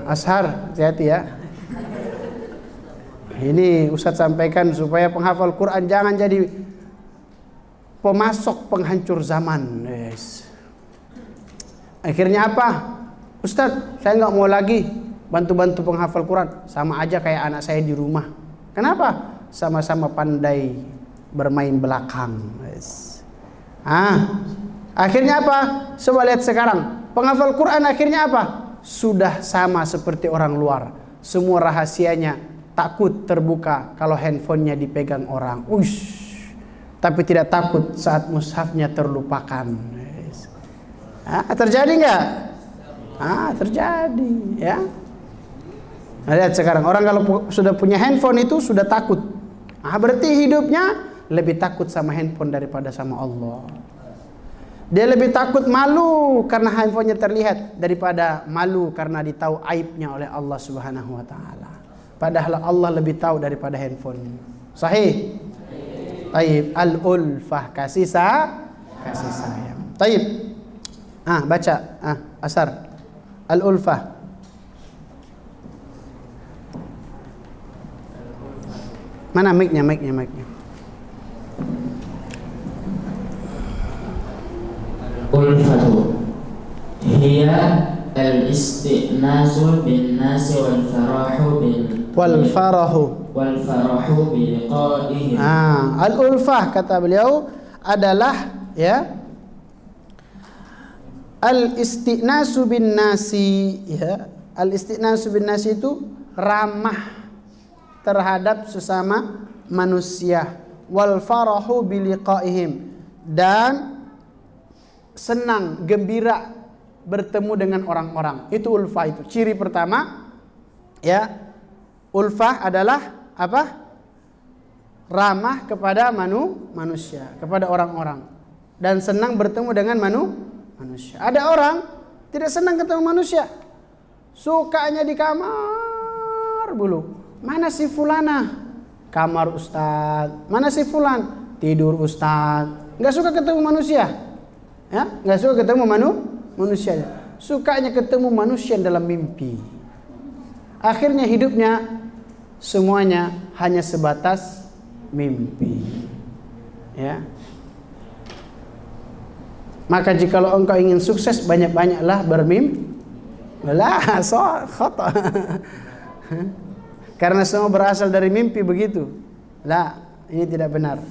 Ashar, hati-hati ya. Ini Ustadz sampaikan supaya penghafal Quran jangan jadi pemasok penghancur zaman. Yes. Akhirnya apa? Ustadz, saya nggak mau lagi bantu-bantu penghafal Quran. Sama aja kayak anak saya di rumah. Kenapa? Sama-sama pandai bermain belakang. Yes. Akhirnya apa? Coba lihat sekarang. Penghafal Quran akhirnya apa? Sudah sama seperti orang luar. Semua rahasianya takut terbuka kalau handphonenya dipegang orang. Tapi tidak takut saat mushafnya terlupakan. Terjadi nggak? Terjadi ya. Nah, lihat sekarang orang kalau sudah punya handphone itu sudah takut. Berarti hidupnya lebih takut sama handphone daripada sama Allah. Dia lebih takut malu karena handphonenya terlihat daripada malu karena ditahu aibnya oleh Allah Subhanahu wa taala. Padahal Allah lebih tahu daripada handphone. Sahih? Taib. Al-ulfah, kasih sayang. Taib. Baca. Asar. Al-ulfah. Mana mic-nya? Ulfatu hiya al-isti'nasu bin nasi wal farahu bi liqa'ihim. Al-ulfah kata beliau adalah ya al-isti'nasu bin nasi ya. Al-isti'nasu bin nasi itu ramah terhadap sesama manusia, wal farahu bi liqa'ihim, dan senang, gembira bertemu dengan orang-orang. Itu ulfah itu. Ciri pertama ya, ulfah adalah apa? Ramah kepada manusia, kepada orang-orang, dan senang bertemu dengan manusia. Ada orang tidak senang ketemu manusia, sukanya di kamar bulu. Mana si fulana? Kamar ustaz. Mana si fulan? Tidur ustaz. Nggak suka ketemu manusia. Ya, nggak suka ketemu manusia. Sukanya ketemu manusia dalam mimpi. Akhirnya hidupnya semuanya hanya sebatas mimpi. Ya. Maka jikalau engkau ingin sukses, banyak-banyaklah bermimpi. Khata. Karena semua berasal dari mimpi begitu. Ini tidak benar.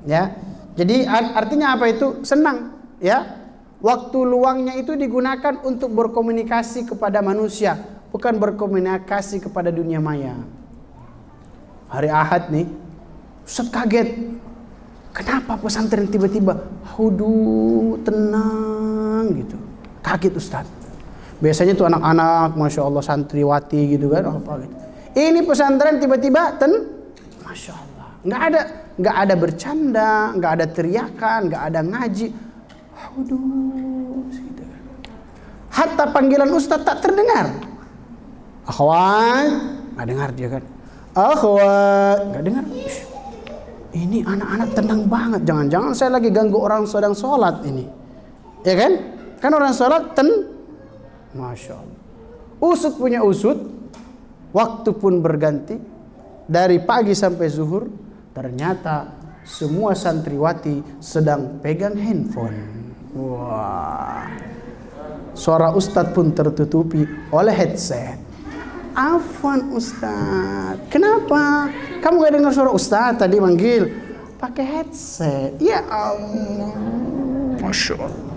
Ya. Jadi artinya apa itu? Senang. Ya, waktu luangnya itu digunakan untuk berkomunikasi kepada manusia, bukan berkomunikasi kepada dunia maya. Hari Ahad nih, Ustaz kaget. Kenapa pesantren tiba-tiba tenang gitu? Kaget Ustaz. Biasanya tuh anak-anak, masya Allah, santriwati gitu kan, apa gitu. Ini pesantren tiba-tiba masya Allah. Nggak ada bercanda, nggak ada teriakan, nggak ada ngaji. Gitu. Hatta panggilan ustaz tak terdengar. Akhwat, nggak dengar dia kan. Akhwat, nggak dengar. Ini anak-anak tenang banget. Jangan-jangan saya lagi ganggu orang sedang sholat ini, ya kan? Kan orang sholat masya Allah. Usut punya usut. Waktu pun berganti dari pagi sampai zuhur. Ternyata semua santriwati sedang pegang handphone. Wah, Suara ustadz pun tertutupi oleh headset. Afwan ustadz, kenapa? Kamu gak dengar suara ustadz tadi manggil? Pakai headset. Ya Allah, Masya Allah.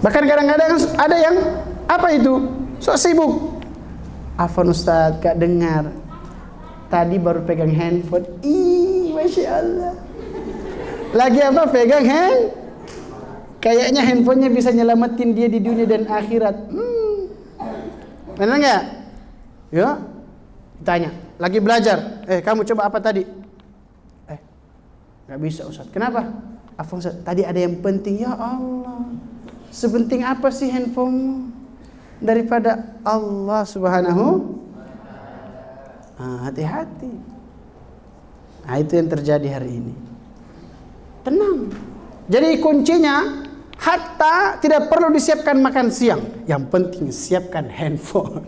Bahkan kadang-kadang ada yang apa itu? Sok sibuk. Afwan ustadz, gak dengar. Tadi baru pegang handphone. Ih, Masya Allah. Lagi apa? Pegang kayaknya handphonenya bisa nyelamatin dia di dunia dan akhirat. Benar nggak? Ya, tanya. Lagi belajar. Kamu coba apa tadi? Nggak bisa Ustaz. Kenapa? Afwan Ustaz, tadi ada yang penting. Ya Allah, sepenting apa sih handphonemu daripada Allah Subhanahu? Hati-hati. Nah, itu yang terjadi hari ini. Tenang. Jadi kuncinya, hatta tidak perlu disiapkan makan siang. Yang penting siapkan handphone.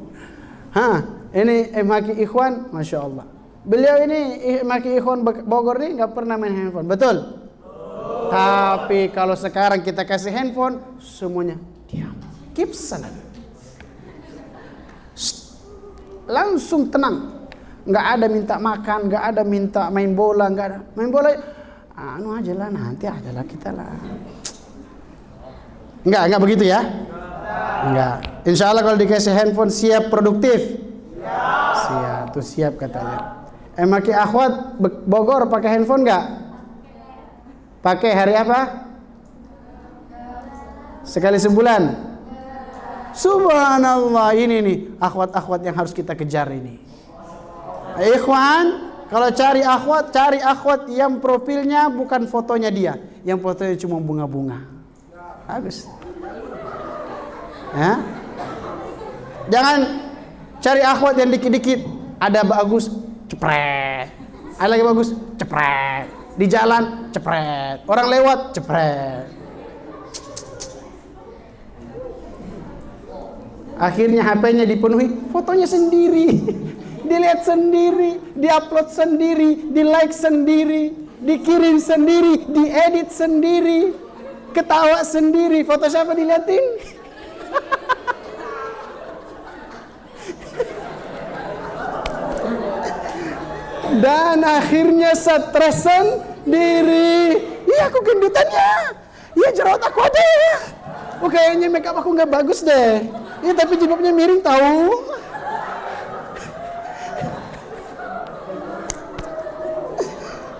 Ini MHQ Ikhwan, Masya Allah. Beliau ini MHQ Ikhwan Bogor ini nggak pernah main handphone, betul? Tapi kalau sekarang kita kasih handphone, semuanya diam. Keep silent. Langsung tenang. Nggak ada minta makan, nggak ada minta main bola, nggak ada. Main bola, anu aja lah, nanti aja lah kita lah. Enggak begitu ya? Enggak. Insya Allah kalau dikasih handphone siap produktif. Siap, tuh siap katanya. Maki Akhwat Bogor pakai handphone enggak? Pakai hari apa? Sekali sebulan. Subhanallah, ini nih akhwat-akhwat yang harus kita kejar ini. Ikhwan, kalau cari akhwat yang profilnya bukan fotonya dia, yang fotonya cuma bunga-bunga. Bagus. Ya? Jangan cari akhwat yang dikit-dikit. Ada bagus, cepret. Ada lagi bagus, cepret. Di jalan, cepret. Orang lewat, cepret. Akhirnya HP-nya dipenuhi, fotonya sendiri. Dilihat sendiri, diupload sendiri, di like sendiri, dikirim sendiri, diedit sendiri, ketawa sendiri. Foto siapa diliatin? Dan akhirnya stres sendiri. Iya, aku gendutannya. Iya, jerawat aku ada ya. Oh, kayaknya makeup aku nggak bagus deh. Iya, tapi jilbabnya miring tahu.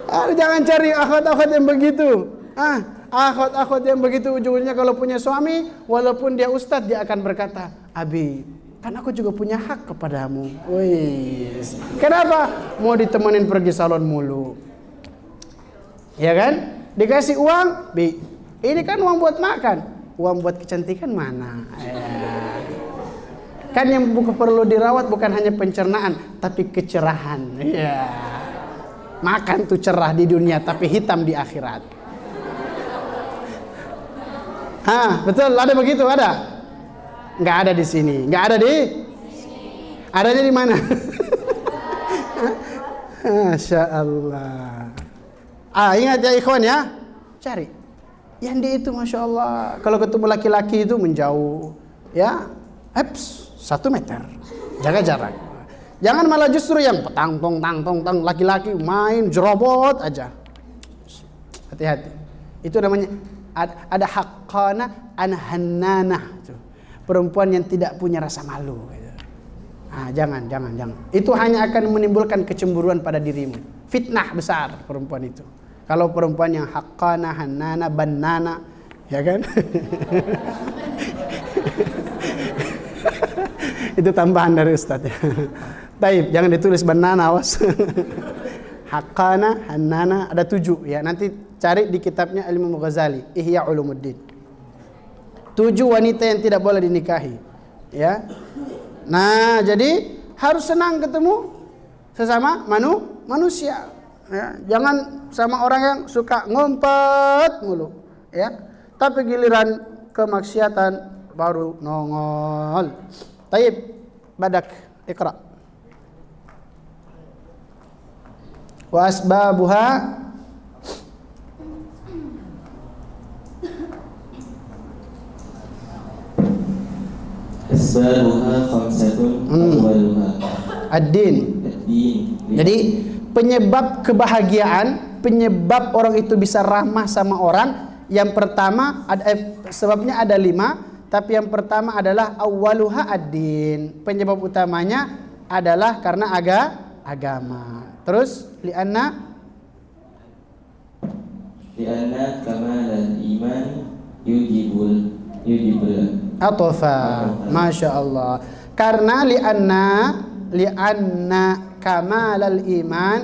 Jangan cari akhwat-akhwat yang begitu. Akhwat-akhwat yang begitu ujungnya kalau punya suami, walaupun dia ustadz, dia akan berkata, Abi, kan aku juga punya hak kepadamu. Wih, kenapa? Mau ditemenin pergi salon mulu. Ya kan? Dikasih uang, Bi, ini kan uang buat makan. Uang buat kecantikan mana? Kan yang perlu dirawat bukan hanya pencernaan, tapi kecerahan. Makan tuh cerah di dunia, tapi hitam di akhirat. Betul, ada begitu, ada? Nggak ada di sini, nggak ada di sini. Adanya di mana? Masya Allah. Ingat ya ikhwan ya, cari. Yang di itu Masya Allah. Kalau ketemu laki-laki itu menjauh, ya, 1 meter, jaga jarak. Jangan malah justru yang petang tong laki-laki main jerobot aja. Hati-hati. Itu namanya ada haqqana anhanana. Perempuan yang tidak punya rasa malu. Jangan. Itu hanya akan menimbulkan kecemburuan pada dirimu. Fitnah besar perempuan itu. Kalau perempuan yang haqqana, hannana, bannana, ya kan? Itu tambahan dari Ustaz ya. Taib, jangan ditulis bannana, awas. Haqqana, hannana, ada 7 ya. Nanti cari di kitabnya Imam Ghazali, Ihya Ulumuddin. 7 wanita yang tidak boleh dinikahi. Ya. Nah, jadi harus senang ketemu sesama manusia. Ya. Jangan sama orang yang suka ngumpet mulu. Ya. Tapi giliran kemaksiatan baru nongol. Taib, badak, Iqra. Wa asbabuha asbabuha khamsatun awwaluha ad-din. ad-din. Jadi penyebab kebahagiaan, penyebab orang itu bisa ramah sama orang, yang pertama sebabnya ada 5, tapi yang pertama adalah awwaluha ad-din. Penyebab utamanya adalah karena agama. Terus li'anna kamalal iman yujibul atofa. Masya Allah. Karena li'anna kamalal iman,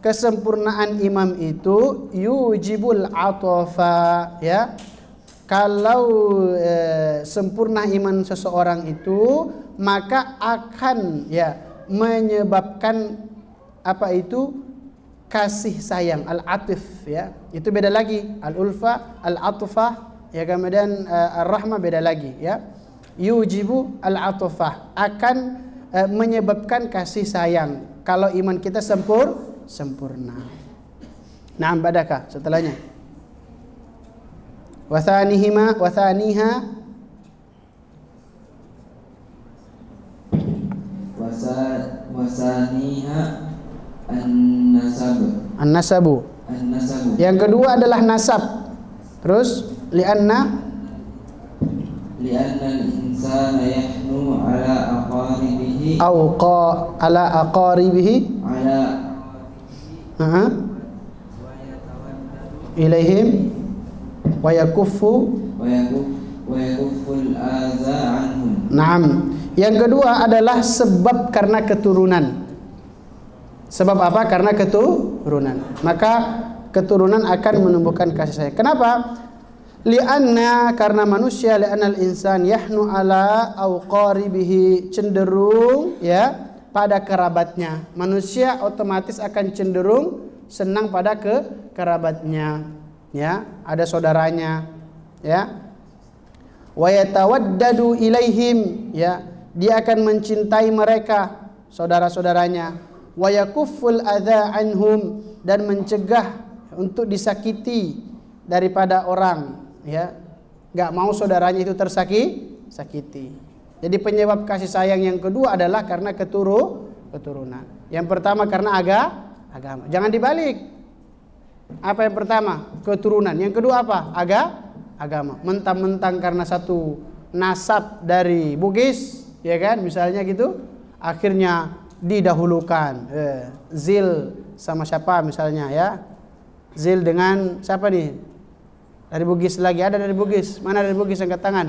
kesempurnaan iman itu yujibul atofa, ya. Kalau sempurna iman seseorang itu, maka akan menyebabkan apa itu? Kasih sayang, al-atif, ya. Itu beda lagi, al-ulfa, al-atufah, ya. Kemudian ar-rahmah beda lagi, ya. Yujibu al-atufah, akan menyebabkan kasih sayang kalau iman kita sempurna. Naam, badakah setelahnya? Wathaniha an-nasabu. Yang kedua adalah nasab. Terus li'anna al-insana yahnu ala aqaribihi ala aqaribihi ilaihim wa yakuffu al-adza anhum. Naam. Yang kedua adalah sebab karena keturunan. Sebab apa? Karena keturunan. Maka keturunan akan menumbuhkan kasih sayang. Kenapa? Li'anna, karena manusia, li'annal insan yahnu ala awqaribihi, cenderung pada kerabatnya. Manusia otomatis akan cenderung senang pada kerabatnya, ya. Ada saudaranya, ya. Wa yatawaddadu ilaihim, ya. Dia akan mencintai mereka, saudara-saudaranya. Wa yakufful adza anhum, dan mencegah untuk disakiti daripada orang, ya. Enggak mau saudaranya itu tersakiti. Jadi penyebab kasih sayang yang kedua adalah karena keturunan. Yang pertama karena agama. Jangan dibalik. Apa yang pertama? Keturunan. Yang kedua apa? Agama. Mentang-mentang karena satu nasab dari Bugis, ya kan, misalnya gitu, akhirnya didahulukan Zil sama siapa misalnya, ya. Zil dengan siapa nih? Dari Bugis lagi, ada dari Bugis. Mana dari Bugis, angkat tangan.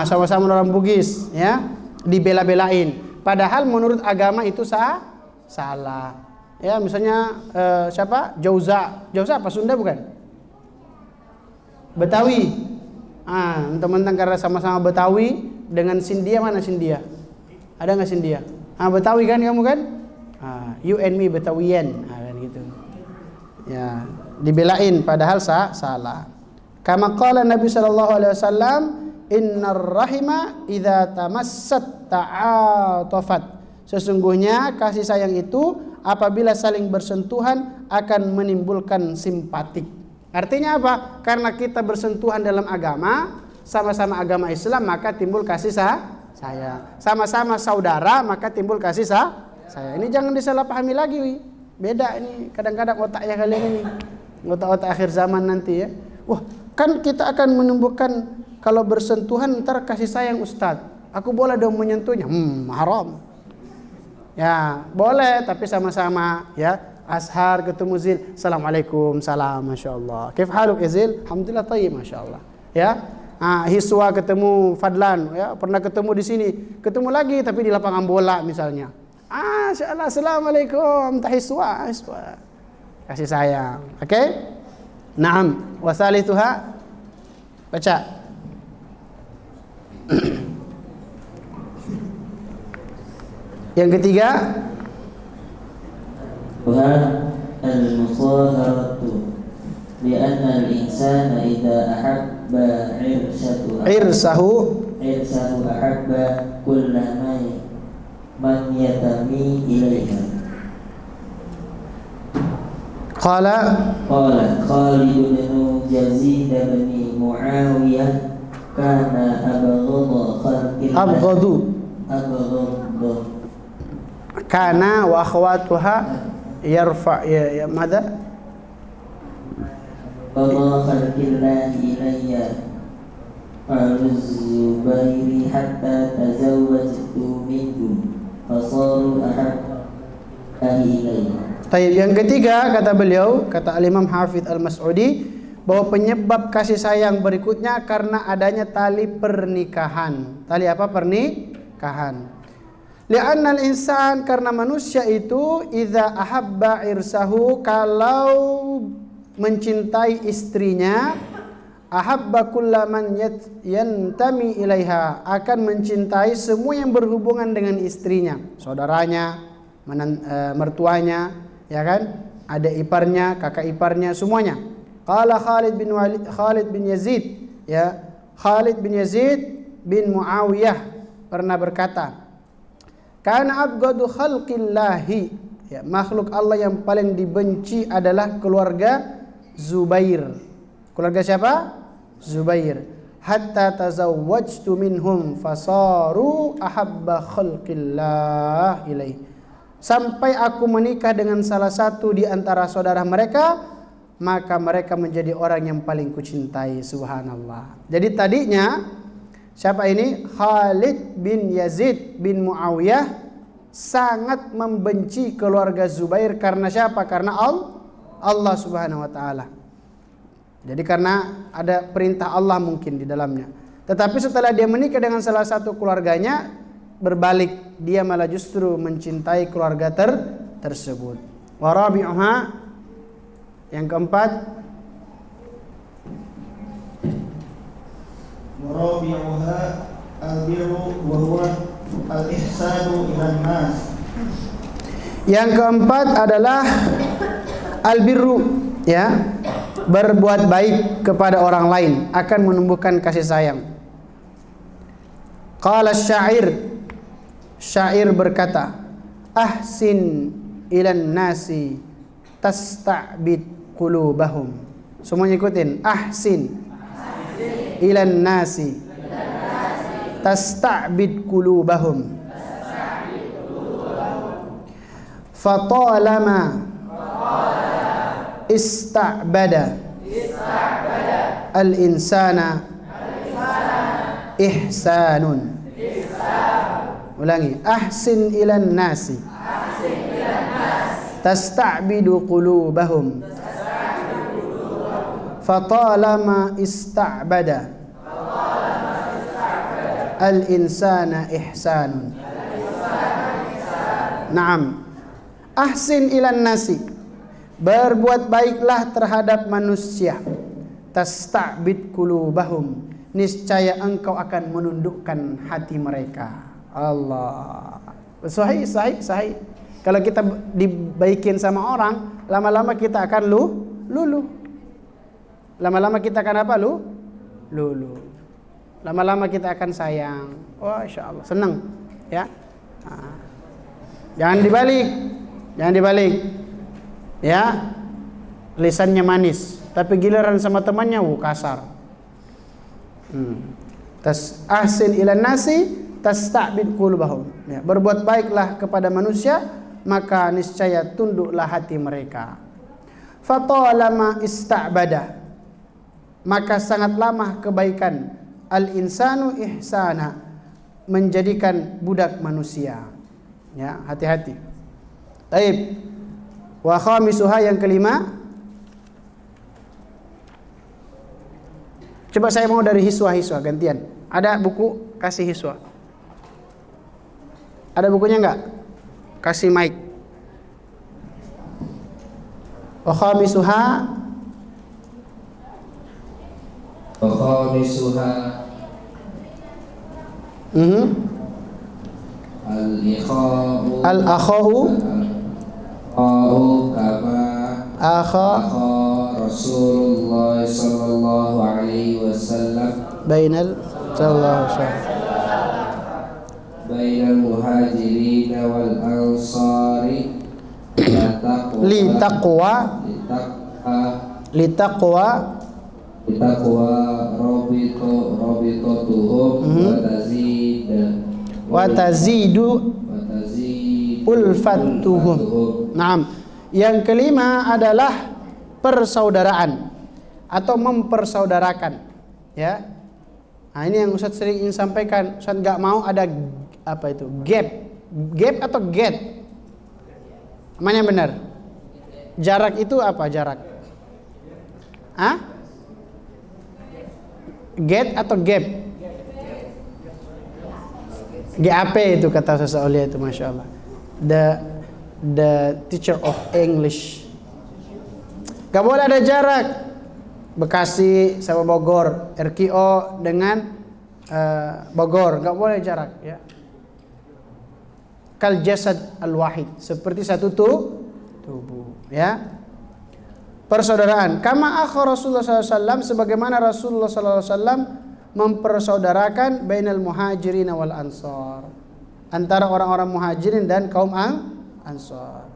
Sama-sama orang Bugis, ya. Dibela-belain. Padahal menurut agama itu salah. Ya, misalnya siapa? Jauza apa, Sunda bukan? Betawi. Teman-teman karena sama-sama Betawi dengan Sindia, mana Sindia? Ada nggak Sindia? Betawi kan kamu kan? You and me Betawian, kan gitu. Ya, dibelain padahal salah. Kama qala Nabi sallallahu alaihi wasallam, innar rahima idza tamassat ta'atafat. Sesungguhnya kasih sayang itu apabila saling bersentuhan akan menimbulkan simpatik. Artinya apa? Karena kita bersentuhan dalam agama, sama-sama agama Islam, maka timbul kasih sayang. Sama-sama saudara, maka timbul kasih sayang. Ini jangan disalahpahami lagi, beda ini kadang-kadang otaknya kalian ini, otak-otak akhir zaman nanti, ya. Wah, kan kita akan menumbuhkan kalau bersentuhan ntar kasih sayang Ustadz. Aku boleh dong menyentuhnya? Haram. Ya, boleh, tapi sama-sama, ya. Ashar ketemu Zil, assalamualaikum, salam, masya Allah. Kif haluk ya Zil? Alhamdulillah tayyib, masya Allah. Ya, Hiswa ketemu Fadlan, ya, pernah ketemu di sini, ketemu lagi tapi di lapangan bola misalnya. Masya Allah, assalamualaikum, tahiswa, kasih sayang. Oke? Naam, wasalituha, baca. Yang ketiga, al-musaharatu, li'anna al-insana idza ahabba irsahu ahabba kullama man yatami ilaiha. Qala Khalid bin Yazid bin Muawiyah kana abghadu abghadu kana wa akhwatuha yarfa ya madza Qadha khalqillahi ilayya Zubairi hatta tazawwajtu minhu fasaru ahabbahi ilayya. Taib, yang ketiga kata beliau, kata Al-Imam Hafidz Al-Mas'udi, bahwa penyebab kasih sayang berikutnya karena adanya tali pernikahan. Tali apa? Pernikahan. Li'annal insan, karena manusia itu idza ahabba irsahu, kalau mencintai istrinya, ahabba kullaman yantami ilaiha, akan mencintai semua yang berhubungan dengan istrinya, saudaranya, mertuanya, ya kan, adik iparnya, kakak iparnya, semuanya. Qala Khalid bin Yazid, ya, Khalid bin Yazid bin Muawiyah pernah berkata, kana abghadu khalqillahi, ya, makhluk Allah yang paling dibenci adalah keluarga Zubair. Keluarga siapa? Zubair. Hatta tazawwajtu minhum fasaru ahabba khalqillah ilaih. Sampai aku menikah dengan salah satu di antara saudara mereka, maka mereka menjadi orang yang paling kucintai. Subhanallah. Jadi tadinya siapa ini? Khalid bin Yazid bin Muawiyah sangat membenci keluarga Zubair karena siapa? Karena Allah Subhanahu wa taala. Jadi karena ada perintah Allah mungkin di dalamnya. Tetapi setelah dia menikah dengan salah satu keluarganya, berbalik, dia malah justru mencintai keluarga tersebut. Wa rabi'uha, yang keempat, wa rabi'uha al-birru wa huwa al-ihsanu ilan nas. Yang keempat adalah al-birru, ya, berbuat baik kepada orang lain akan menumbuhkan kasih sayang. Qala syair berkata, ahsin ilan nasi tasta'bid qulubahum. Semuanya ikutin, ahsin ilan nasi tasta'bid qulubahum fatalama ista'bada al-insana ihsanun. Ulangi, ahsin ilan nasi tasta'bidu qulubahum fatalama ista'bada al-insana ihsanun. Naam, ahsin ilan nasi, berbuat baiklah terhadap manusia, tasta'bid qulubahum, niscaya engkau akan menundukkan hati mereka. Allah, sahih. Kalau kita dibaikin sama orang, lama-lama kita akan luluh. Lama-lama kita akan apa? Luluh. Lama-lama kita akan sayang. Oh, insyaallah, senang, ya. Jangan dibalik. Ya, lisannya manis, tapi giliran sama temannya kasar. Ahsin ilan nasi tasta'bid qulubahum, ya, berbuat baiklah kepada manusia, maka niscaya tunduklah hati mereka. Fatalama ista'bada, maka sangat lama kebaikan, al-insanu ihsana, menjadikan budak manusia. Ya, hati-hati. Baik. Wa khamisuha, yang kelima. Coba saya mau dari hiswa gantian. Ada buku, kasih hiswa. Ada bukunya enggak? Kasih mic. Wa khamisuha al-akhau kama akha Rasulullah sallallahu alaihi wasallam bainal muhajirin wal ansari litaqwa Bitaqwa rabitotuhum wa tazidu ulfatuhum. Naam. Yang kelima adalah persaudaraan atau mempersaudarakan, ya. Nah, ini yang Ustaz sering ingin sampaikan. Ustaz nggak mau ada apa itu gap atau get. Mana yang benar? Jarak itu apa jarak? Hah? Get atau gap? GAP itu kata Ustaz Aulia itu, masya Allah. The teacher of English. Gak boleh ada jarak. Bekasi sama Bogor, RKO dengan Bogor, gak boleh jarak, ya. Kal jasad al-wahid, seperti satu tubuh, ya. Persaudaraan. Kama akha Rasulullah SAW, sebagaimana Rasulullah SAW mempersaudarakan bainal muhajirin wal ansar, antara orang-orang muhajirin dan kaum ansar.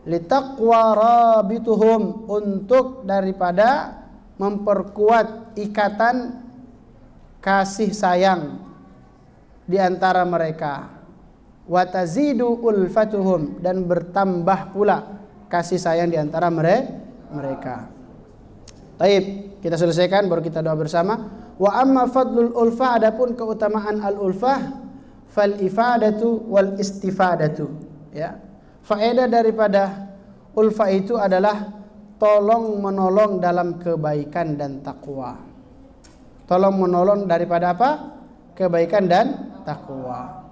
Litaqwa rabituhum, untuk daripada memperkuat ikatan kasih sayang di antara mereka. Wa tazidu ulfatuhum, dan bertambah pula kasih sayang di antara mereka. Baik, kita selesaikan baru kita doa bersama. Wa amma fadlul ulfah, adapun keutamaan al ulfah, fal ifadatu wal istifadatu, ya. Faedah daripada ulfah itu adalah tolong menolong dalam kebaikan dan takwa. Tolong menolong daripada apa? Kebaikan dan takwa.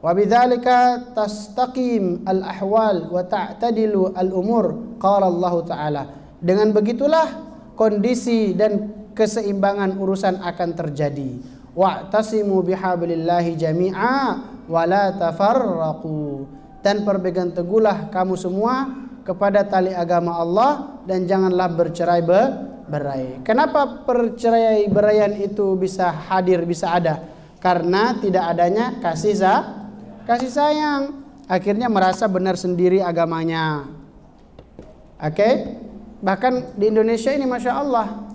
Wa bidzalika tastaqim al ahwal wa ta'tadilu al umur, qala Allah taala. Dengan begitulah kondisi dan keseimbangan urusan akan terjadi. Wa'tasimu bihablillahi jami'a wa la tafarraqu, dan berpegang teguhlah kamu semua kepada tali agama Allah dan janganlah bercerai-berai. Kenapa perceraian itu bisa hadir, bisa ada? Karena tidak adanya kasih sayang. Akhirnya merasa benar sendiri agamanya. Oke? Bahkan di Indonesia ini masya Allah,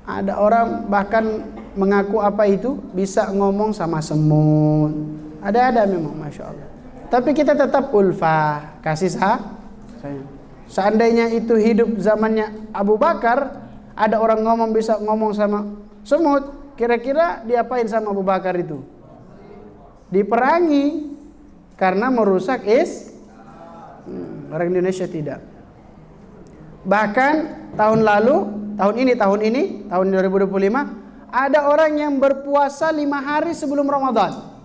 ada orang bahkan mengaku apa itu bisa ngomong sama semut. Ada memang masya Allah. Tapi kita tetap ulfah, kasih sayang. Seandainya itu hidup zamannya Abu Bakar, ada orang bisa ngomong sama semut, kira-kira diapain sama Abu Bakar itu? Diperangi karena merusak orang Indonesia tidak. Bahkan tahun 2025 ada orang yang berpuasa 5 hari sebelum Ramadan.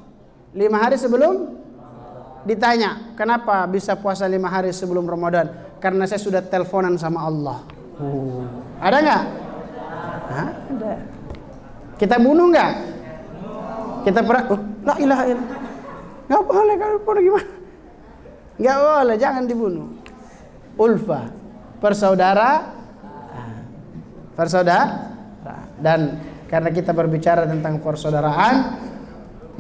5 hari sebelum, ditanya, kenapa bisa puasa 5 hari sebelum Ramadan? Karena saya sudah teleponan sama Allah. Ada nggak? Ada. Kita bunuh nggak? Kita la ilaha illallah. Nggak boleh, kalau bunuh gimana? Nggak boleh, jangan dibunuh. Ulfa, persaudara. Dan karena kita berbicara tentang persaudaraan,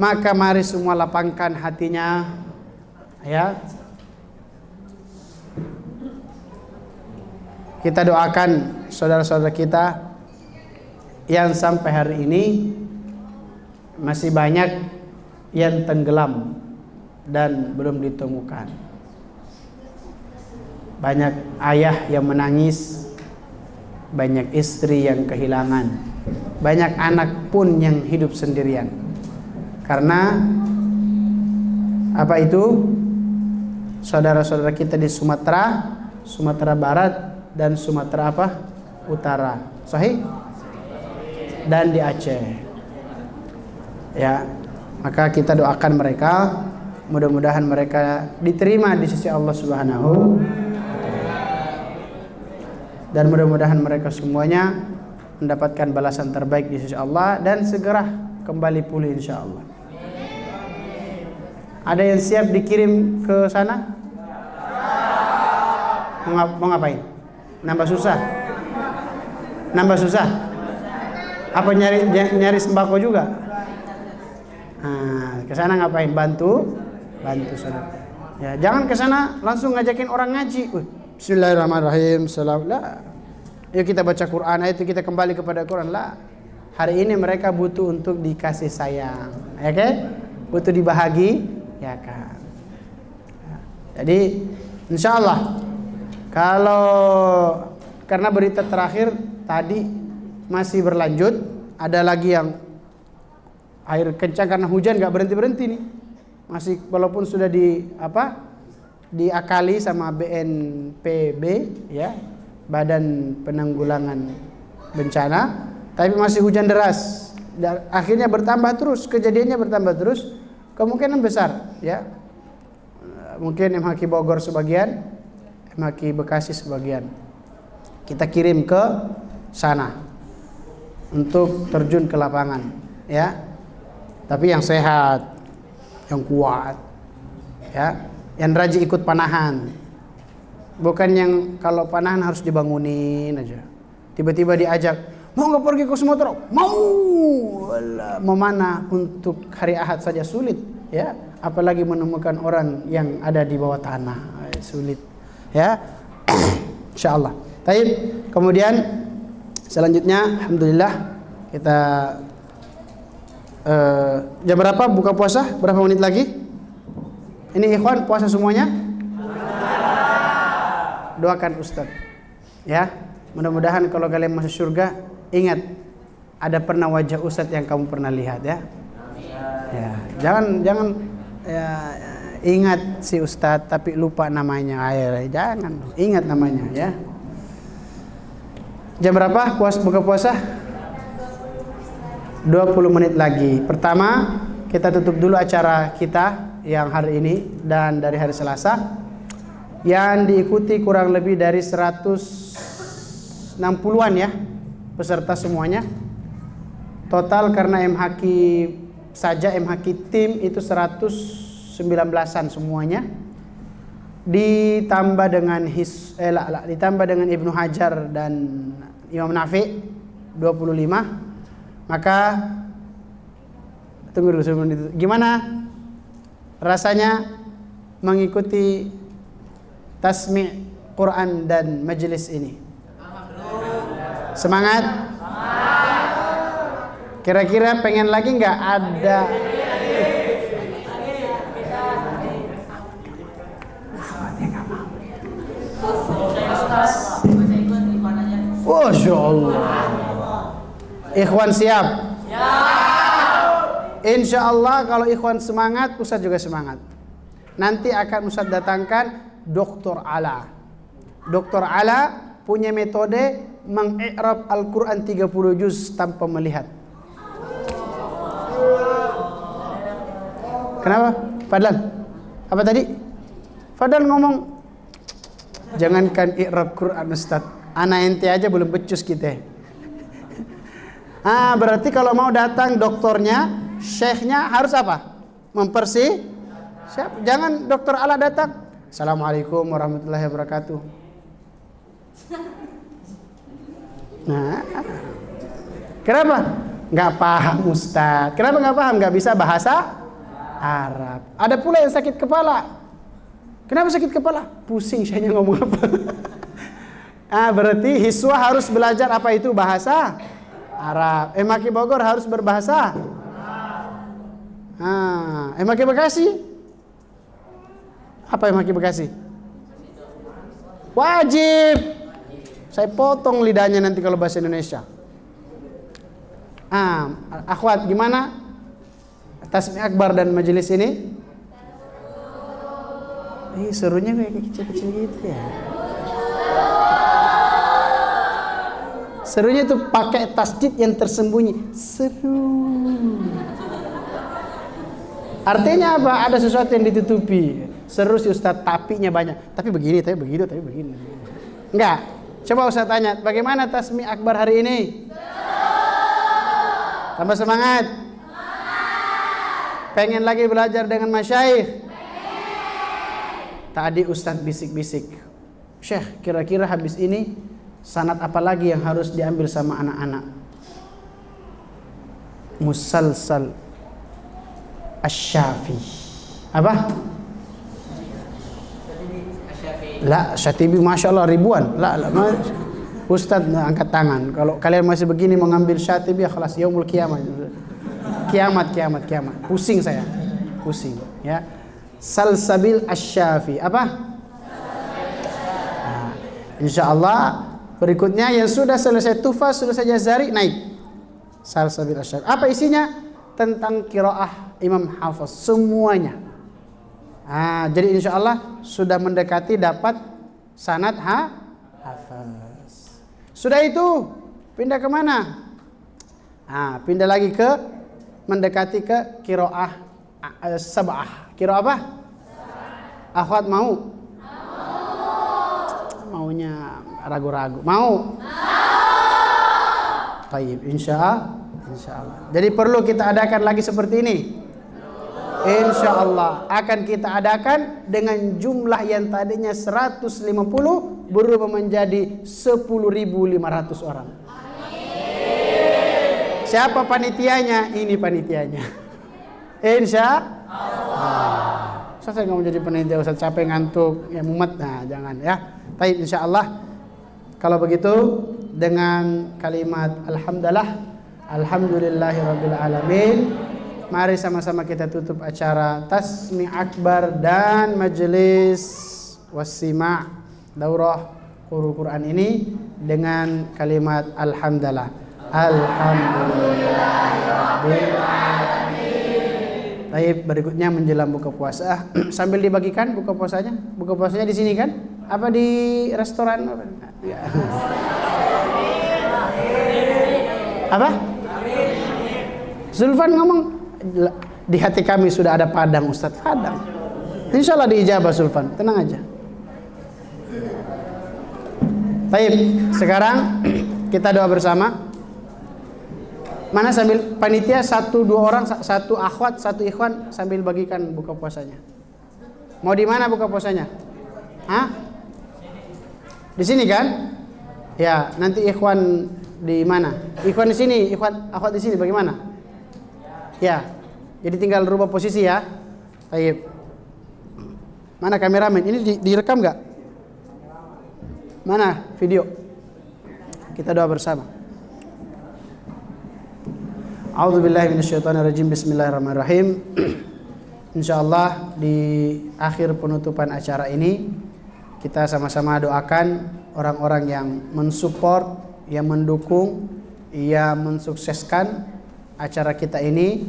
maka mari semua lapangkan hatinya, ya. Kita doakan saudara-saudara kita yang sampai hari ini masih banyak yang tenggelam dan belum ditemukan. Banyak ayah yang menangis, banyak istri yang kehilangan, banyak anak pun yang hidup sendirian. Karena apa itu? Saudara-saudara kita di Sumatera Barat dan Sumatera Utara, sahih? Dan di Aceh. Ya, maka kita doakan mereka, mudah-mudahan mereka diterima di sisi Allah Subhanahu, dan mudah-mudahan mereka semuanya mendapatkan balasan terbaik di sisi Allah dan segera kembali pulih insyaallah. Ada yang siap dikirim ke sana? Mau ngapain? Nambah susah? Apa nyari sembako juga? Ke sana ngapain? Bantu saudara. Ya, jangan ke sana langsung ngajakin orang ngaji. Bismillahirrahmanirrahim. yuk kita baca Quran, ayo kita kembali kepada Quran. Lah, hari ini mereka butuh untuk dikasih sayang, ya kan? Butuh dibahagi, ya kan? Jadi insya Allah kalau karena berita terakhir tadi masih berlanjut, ada lagi yang air kencang karena hujan nggak berhenti nih, masih walaupun sudah diakali sama BNPB ya, Badan Penanggulangan Bencana, tapi masih hujan deras dan akhirnya bertambah terus, kejadiannya bertambah terus, kemungkinan besar ya, mungkin MHQ Bogor sebagian, MHQ Bekasi sebagian kita kirim ke sana untuk terjun ke lapangan ya, tapi yang sehat, yang kuat ya, yang rajin ikut panahan, bukan yang kalau panahan harus dibangunin aja, tiba-tiba diajak mau nggak pergi ke Sumatera, mau mana untuk hari Ahad saja sulit ya, apalagi menemukan orang yang ada di bawah tanah, sulit ya. Insyaallah. Baik, kemudian selanjutnya alhamdulillah kita jam berapa buka puasa? Berapa menit lagi? Ini ikhwan puasa semuanya? Doakan Ustadz ya, mudah-mudahan kalau kalian masuk surga, ingat ada pernah wajah Ustadz yang kamu pernah lihat ya. Ya, jangan ya, ingat si Ustadz tapi lupa namanya, jangan, ingat namanya ya. Jam berapa buka puasa? 20 menit lagi. Pertama kita tutup dulu acara kita yang hari ini dan dari hari Selasa yang diikuti kurang lebih dari 160-an ya peserta semuanya. Total karena MHQ saja, MHQ tim itu 119-an semuanya. Ditambah dengan ditambah dengan Ibnu Hajar dan Imam Nafi 25. Maka tunggu dulu sebelum itu. Gimana rasanya mengikuti tasmi' Quran dan majelis ini? Semangat? Kira-kira pengen lagi nggak ada? Masya Allah. Ikhwan siap? Insya Allah kalau ikhwan semangat, Ustadz juga semangat. Nanti akan Ustadz datangkan Dr. Ala. Dr. Ala punya metode mengi'rab Al-Quran 30 juz tanpa melihat. Kenapa? Fadlan? Apa tadi? Fadlan ngomong, jangankan i'rab Quran Ustadz, anak ente aja belum becus kita. Berarti kalau mau datang doktornya, syekhnya harus apa? Siap. Jangan Dr. Ala datang, Assalamualaikum warahmatullahi wabarakatuh. Nah, kenapa? Nggak paham Ustaz. Kenapa nggak paham? Nggak bisa bahasa Arab. Ada pula yang sakit kepala. Kenapa sakit kepala? Pusing saya ngomong apa. Berarti Hiswa harus belajar apa itu bahasa Arab. MHQ Bogor harus berbahasa MHQ Bekasi. Apa MHQ Bekasi? Wajib. Saya potong lidahnya nanti kalau bahasa Indonesia. Akhwat gimana? Tasmi' akbar dan majelis ini? Serunya kayak kecil-kecil gitu ya. Serunya tuh pakai tasdid yang tersembunyi. Seru. Artinya apa? Ada sesuatu yang ditutupi. Seru si Ustadz, tapinya banyak. Tapi begini, tapi begitu, tapi begini. Enggak. Coba Ustadz tanya, bagaimana tasmi' akbar hari ini? Tambah semangat. Pengen lagi belajar dengan masyayikh? Tadi Ustadz bisik-bisik, Syekh, kira-kira habis ini sanad apa lagi yang harus diambil sama anak-anak? Musalsal Asy-Syafi. Apa? La, Syatibi Masya Allah ribuan. La. Ustadz angkat tangan. Kalau kalian masih begini mengambil syatib ya kelas yaumul kiamat. Kiamat. Pusing saya. Pusing ya. Salsabil asy-Syafi. Apa? Nah, insyaallah berikutnya yang sudah selesai tuhfah, sudah saja Jazari naik. Salsabil asy-Syafi. Apa isinya? Tentang qiraah Imam Hafiz semuanya. Jadi insyaallah sudah mendekati dapat sanad Hafiz. Sudah itu pindah ke mana? Pindah lagi ke mendekati ke qiraah sab'ah. Qiraah apa? Akhwat mau? Maunya ragu-ragu. Mau? Baik, insyaallah. Jadi perlu kita adakan lagi seperti ini. Insyaallah akan kita adakan dengan jumlah yang tadinya 150 berubah menjadi 10.500 orang. Siapa panitianya? Ini panitianya. Insyaallah. Saya nggak mau jadi panitia, Ustaz capek ngantuk, ya mumet. Nah, jangan ya. Baik, insyaallah. Kalau begitu dengan kalimat alhamdulillahirabbil alamin, mari sama-sama kita tutup acara Tasmi Akbar dan majelis wasima' daurah Quran ini dengan kalimat alhamdulillah. Alhamdulillahirabbil alamin. Baik, berikutnya menjelang buka puasa. Sambil dibagikan buka puasanya. Buka puasanya di sini kan? Apa di restoran? Apa? Zulfan ngomong, di hati kami sudah ada padang Ustadz. Padang. Insyaallah diijabah Zulfan. Tenang aja. Baik, sekarang kita doa bersama. Mana sambil panitia 1-2 orang, 1 akhwat, 1 ikhwan sambil bagikan buka puasanya. Mau di mana buka puasanya? Di sini kan? Ya, nanti ikhwan di mana? Ikhwan di sini, ikhwan akhwat di sini bagaimana? Ya. Jadi tinggal rubah posisi ya. Baik. Mana kameramen? Ini direkam enggak? Mana video? Kita doa bersama. A'udzubillahi minasyaitonirrajim. Bismillahirrahmanirrahim. Insyaallah di akhir penutupan acara ini kita sama-sama doakan orang-orang yang mensupport, yang mendukung, yang mensukseskan acara kita ini,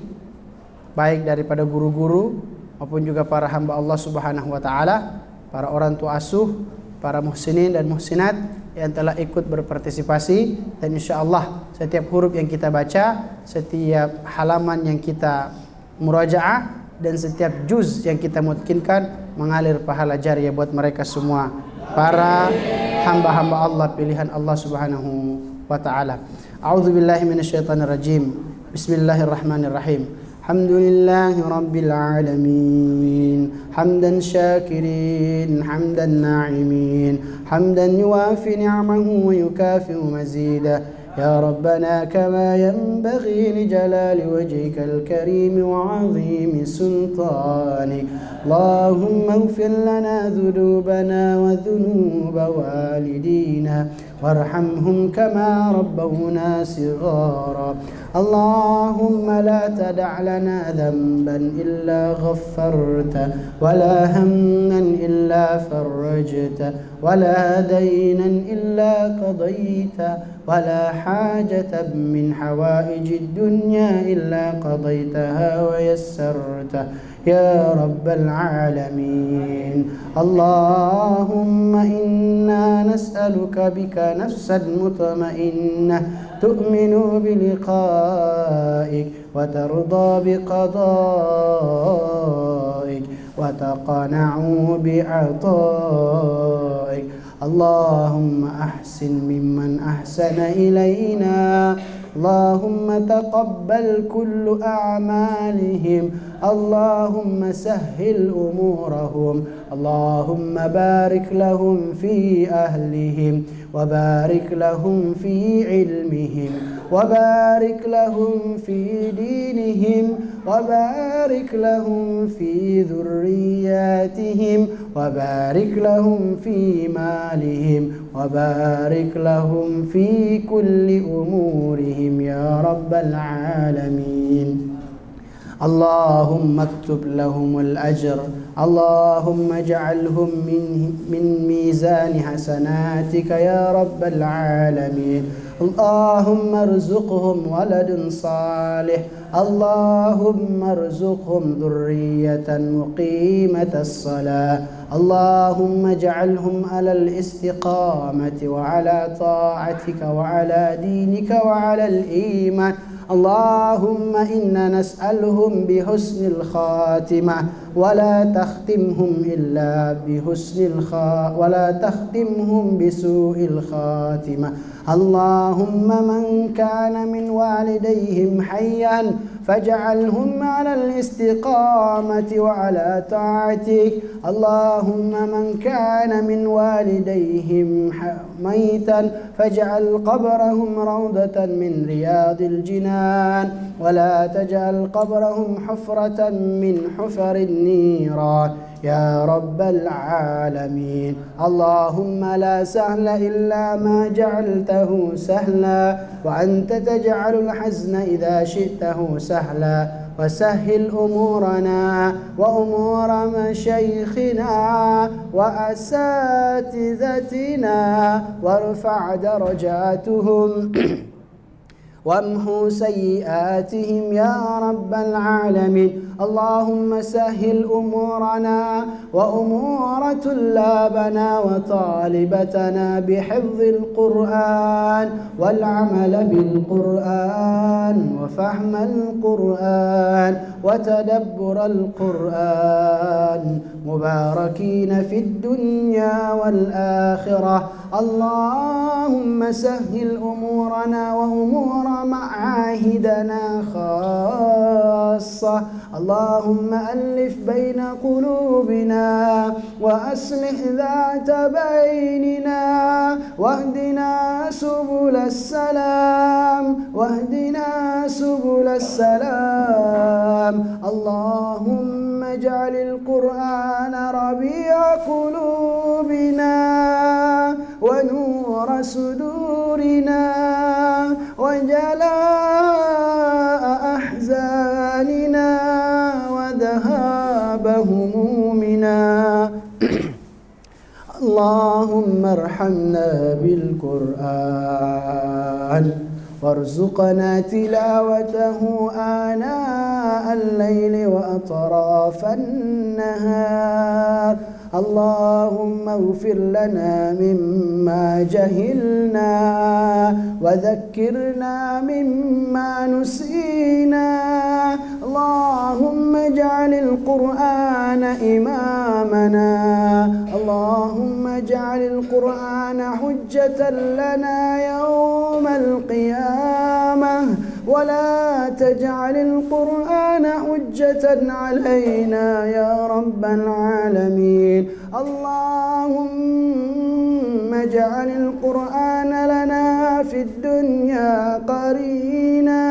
baik daripada guru-guru maupun juga para hamba Allah Subhanahu wa taala, para orang tua asuh, para muhsinin dan muhsinat yang telah ikut berpartisipasi, dan insyaallah setiap huruf yang kita baca, setiap halaman yang kita murajaah, dan setiap juz yang kita mungkinkan mengalir pahala jariyah buat mereka semua, para hamba-hamba Allah pilihan Allah Subhanahu wa taala. A'udzubillahi minasyaitonirrajim. Bismillahirrahmanirrahim. Alhamdulillahi rabbil alamin. Hamdan syakirin, hamdan na'imin, hamdan yuwafi ni'amahu wa yukafi'u mazidah. يا ربنا كما ينبغي لجلال وجهك الكريم وعظيم سلطانك اللهم اغفر لنا ذنوبنا وذنوب والدينا وارحمهم كما ربونا صغارا اللهم لا تدع لنا ذنبا إلا غفرته ولا هما إلا فرجته ولا دينا إلا قضيته ولا حاجة من حوائج الدنيا إلا قضيتها ويسرته يا رب العالمين اللهم إنا نسألك بك نفسا مطمئنة تؤمن بلقائك وترضى بقضائك وتقنع بعطائك اللهم أحسن ممن أحسن إلينا اللهم تقبل كل أعمالهم اللهم سهل أمورهم اللهم بارك لهم في أهلهم وبارك لهم في علمهم وبارك لهم في دينهم وبارك لهم في ذرياتهم وبارك لهم في مالهم وبارك لهم في كل أمورهم يا رب العالمين. اللهم اكتب لهم الأجر، اللهم اجعلهم من ميزان حسناتك يا رب العالمين. اللهم ارزقهم ولد صالح، اللهم ارزقهم ذرية مقيمة الصلاة، اللهم اجعلهم على الاستقامة وعلى طاعتك وعلى دينك وعلى الإيمان. اللهم إنا نسألهم بحسن الخاتمة ولا تختمهم بسوء الخاتمة. اللهم من كان من والديهم حيا فاجعلهم على الاستقامة وعلى طاعتك. اللهم من كان من والديهم ميتا فاجعل قبرهم روضة من رياض الجنان ولا تجعل قبرهم حفرة من حفر النيران يا رب العالمين. اللهم لا سهل إلا ما جعلته سهلا وأنت تجعل الحزن إذا شئته سهلا. وسهل أمورنا وأمور مشايخنا وأساتذتنا وارفع درجاتهم وامحو سيئاتهم يا رب العالمين. اللهم سهل أمورنا وأمور طلابنا وطالبتنا بحفظ القرآن والعمل بالقرآن وفهم القرآن وتدبر القرآن مباركين في الدنيا والآخرة. اللهم سهل أمورنا وأمور معاهدنا خاصة. اللهم ألف بين قلوبنا وأصلح ذات بيننا واهدنا سبل السلام اللهم اجعل القرآن ربيع قلوبنا ونور صدورنا وجلاء أحزاننا وذهاب همومنا. اللهم ارحمنا بالقرآن وارزقنا تلاوته آناء الليل وأطراف النهار. اللهم اغفر لنا مما جهلنا وذكرنا مما نسينا. اللهم اجعل القرآن إمامنا، اللهم اجعل القرآن حجة لنا يوم القيامة ولا تجعل القرآن حجة علينا يا رب العالمين. اللهم اجعل القرآن لنا في الدنيا قرينا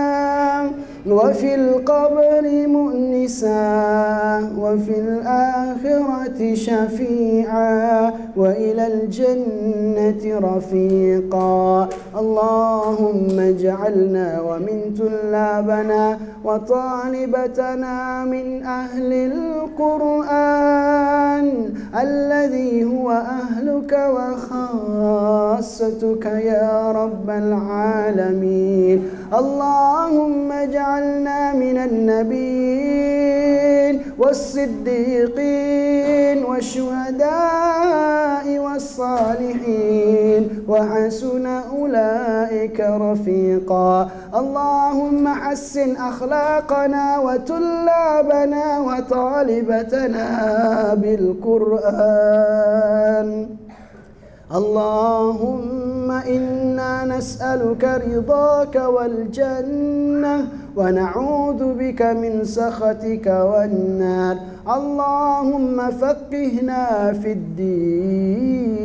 وفي القبر مؤنسا وفي الآخرة شفيعا وإلى الجنة رفيقا. اللهم اجعلنا ومن طلابنا وطالبتنا من أهل القرآن الذي هو أهلك وخاصتك يا رب العالمين. اللهم اجعلنا من النبيين والصديقين والشهداء والصالحين وحسن أولئك رفيقا. اللهم حسن أخلاقنا وطلابنا وطالبتنا بالقرآن. اللهم إنا نسألك رضاك والجنة ونعوذ بك من سخطك والنار. اللهم فقهنا في الدين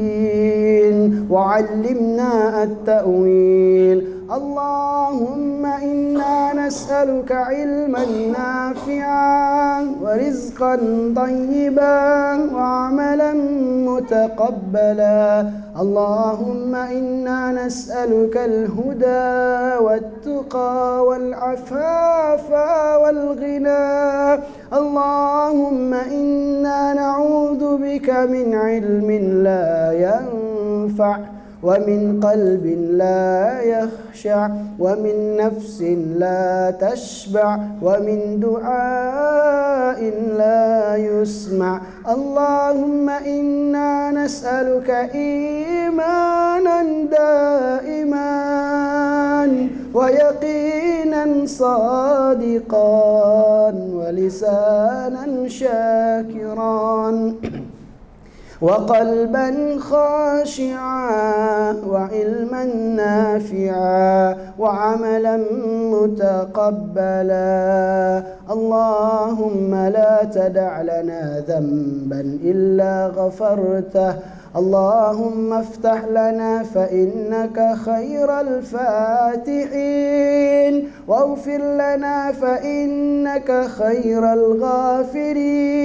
وعلمنا التأويل. اللهم إنا نسألك علما نافعا ورزقا طيبا وعملا متقبلا. اللهم إنا نسألك الهدى والتقى والعفاف والغنى. اللهم إنا نعوذ بك من علم لا ينفع ومن قلب لا يخشع ومن نفس لا تشبع ومن دعاء لا يسمع. اللهم إنا نسألك إيمانا دائما ويقينا صادقا ولسانا شاكرا وقلبا خاشعا وعلما نافعا وعملا متقبلا. اللهم لا تدع لنا ذنبا إلا غفرته. اللهم افتح لنا فإنك خير الفاتحين واغفر لنا فإنك خير الغافرين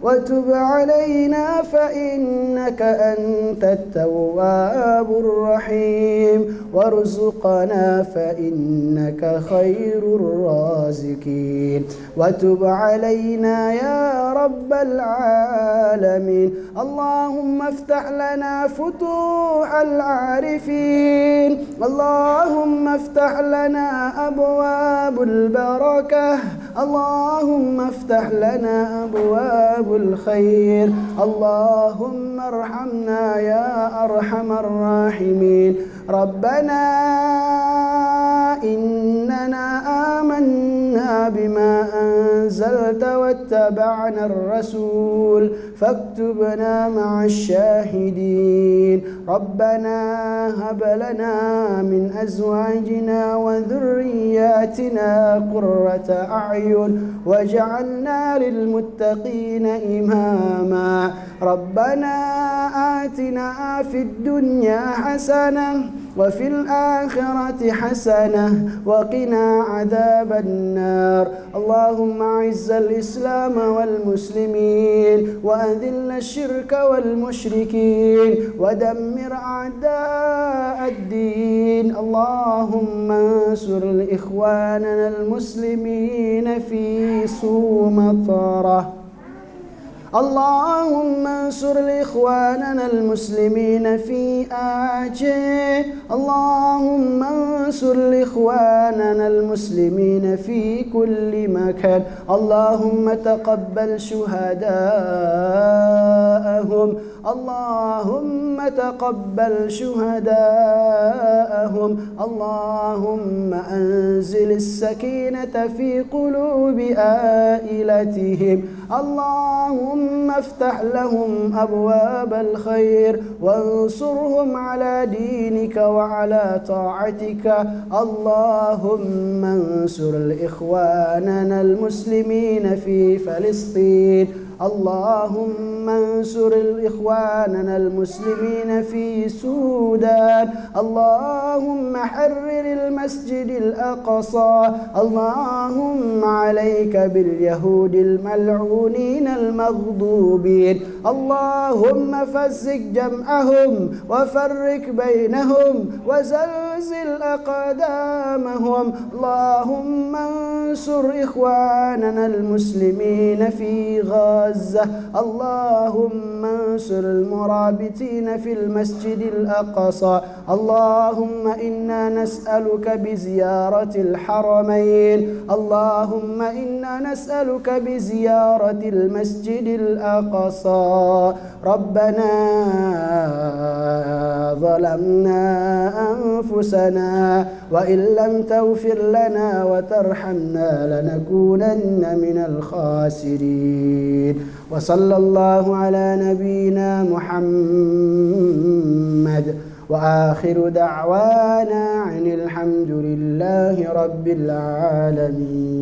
وتب علينا فإنك أنت التواب الرحيم وارزقنا فإنك خير الرازقين وتب علينا يا رب العالمين. اللهم افتح لنا فتوح العارفين. اللهم افتح لنا أبواب البركة. اللهم افتح لنا أبواب الخير. اللهم ارحمنا يا أرحم الراحمين. ربنا إننا آمنا بما أنزلت واتبعنا الرسول فاكتبنا مع الشاهدين. ربنا هب لنا من أزواجنا وذرياتنا قرة أعين واجعلنا للمتقين إماما. ربنا آتنا في الدنيا حسنة وفي الآخرة حسنة وقنا عذاب النار. اللهم أعز الإسلام والمسلمين وأذل الشرك والمشركين ودمر أعداء الدين. اللهم انصر إخواننا المسلمين في سومطرة. اللهم انصر إخواننا المسلمين في آجي. اللهم انصر إخواننا المسلمين في كل مكان. اللهم تقبل شهداءهم. اللهم تقبل شهداءهم. اللهم أنزل السكينة في قلوب آئلتهم. اللهم افتح لهم أبواب الخير وانصرهم على دينك وعلى طاعتك. اللهم انصر إخواننا المسلمين في فلسطين. اللهم انصر إخواننا المسلمين في السودان. اللهم حرر المسجد الأقصى. اللهم عليك باليهود الملعونين المغضوبين. اللهم فزق جمعهم وفرق بينهم وزلزل أقدامهم. اللهم انصر إخواننا المسلمين في غزة. اللهم انصر المرابطين في المسجد الأقصى. اللهم إنا نسألك بزيارة الحرمين. اللهم إنا نسألك بزيارة المسجد الأقصى. ربنا ظلمنا أنفسنا وإن لم تغفر لنا وترحمنا لنكونن من الخاسرين. وصلى الله على نبينا محمد وآخر دعوانا عن الحمد لله رب العالمين.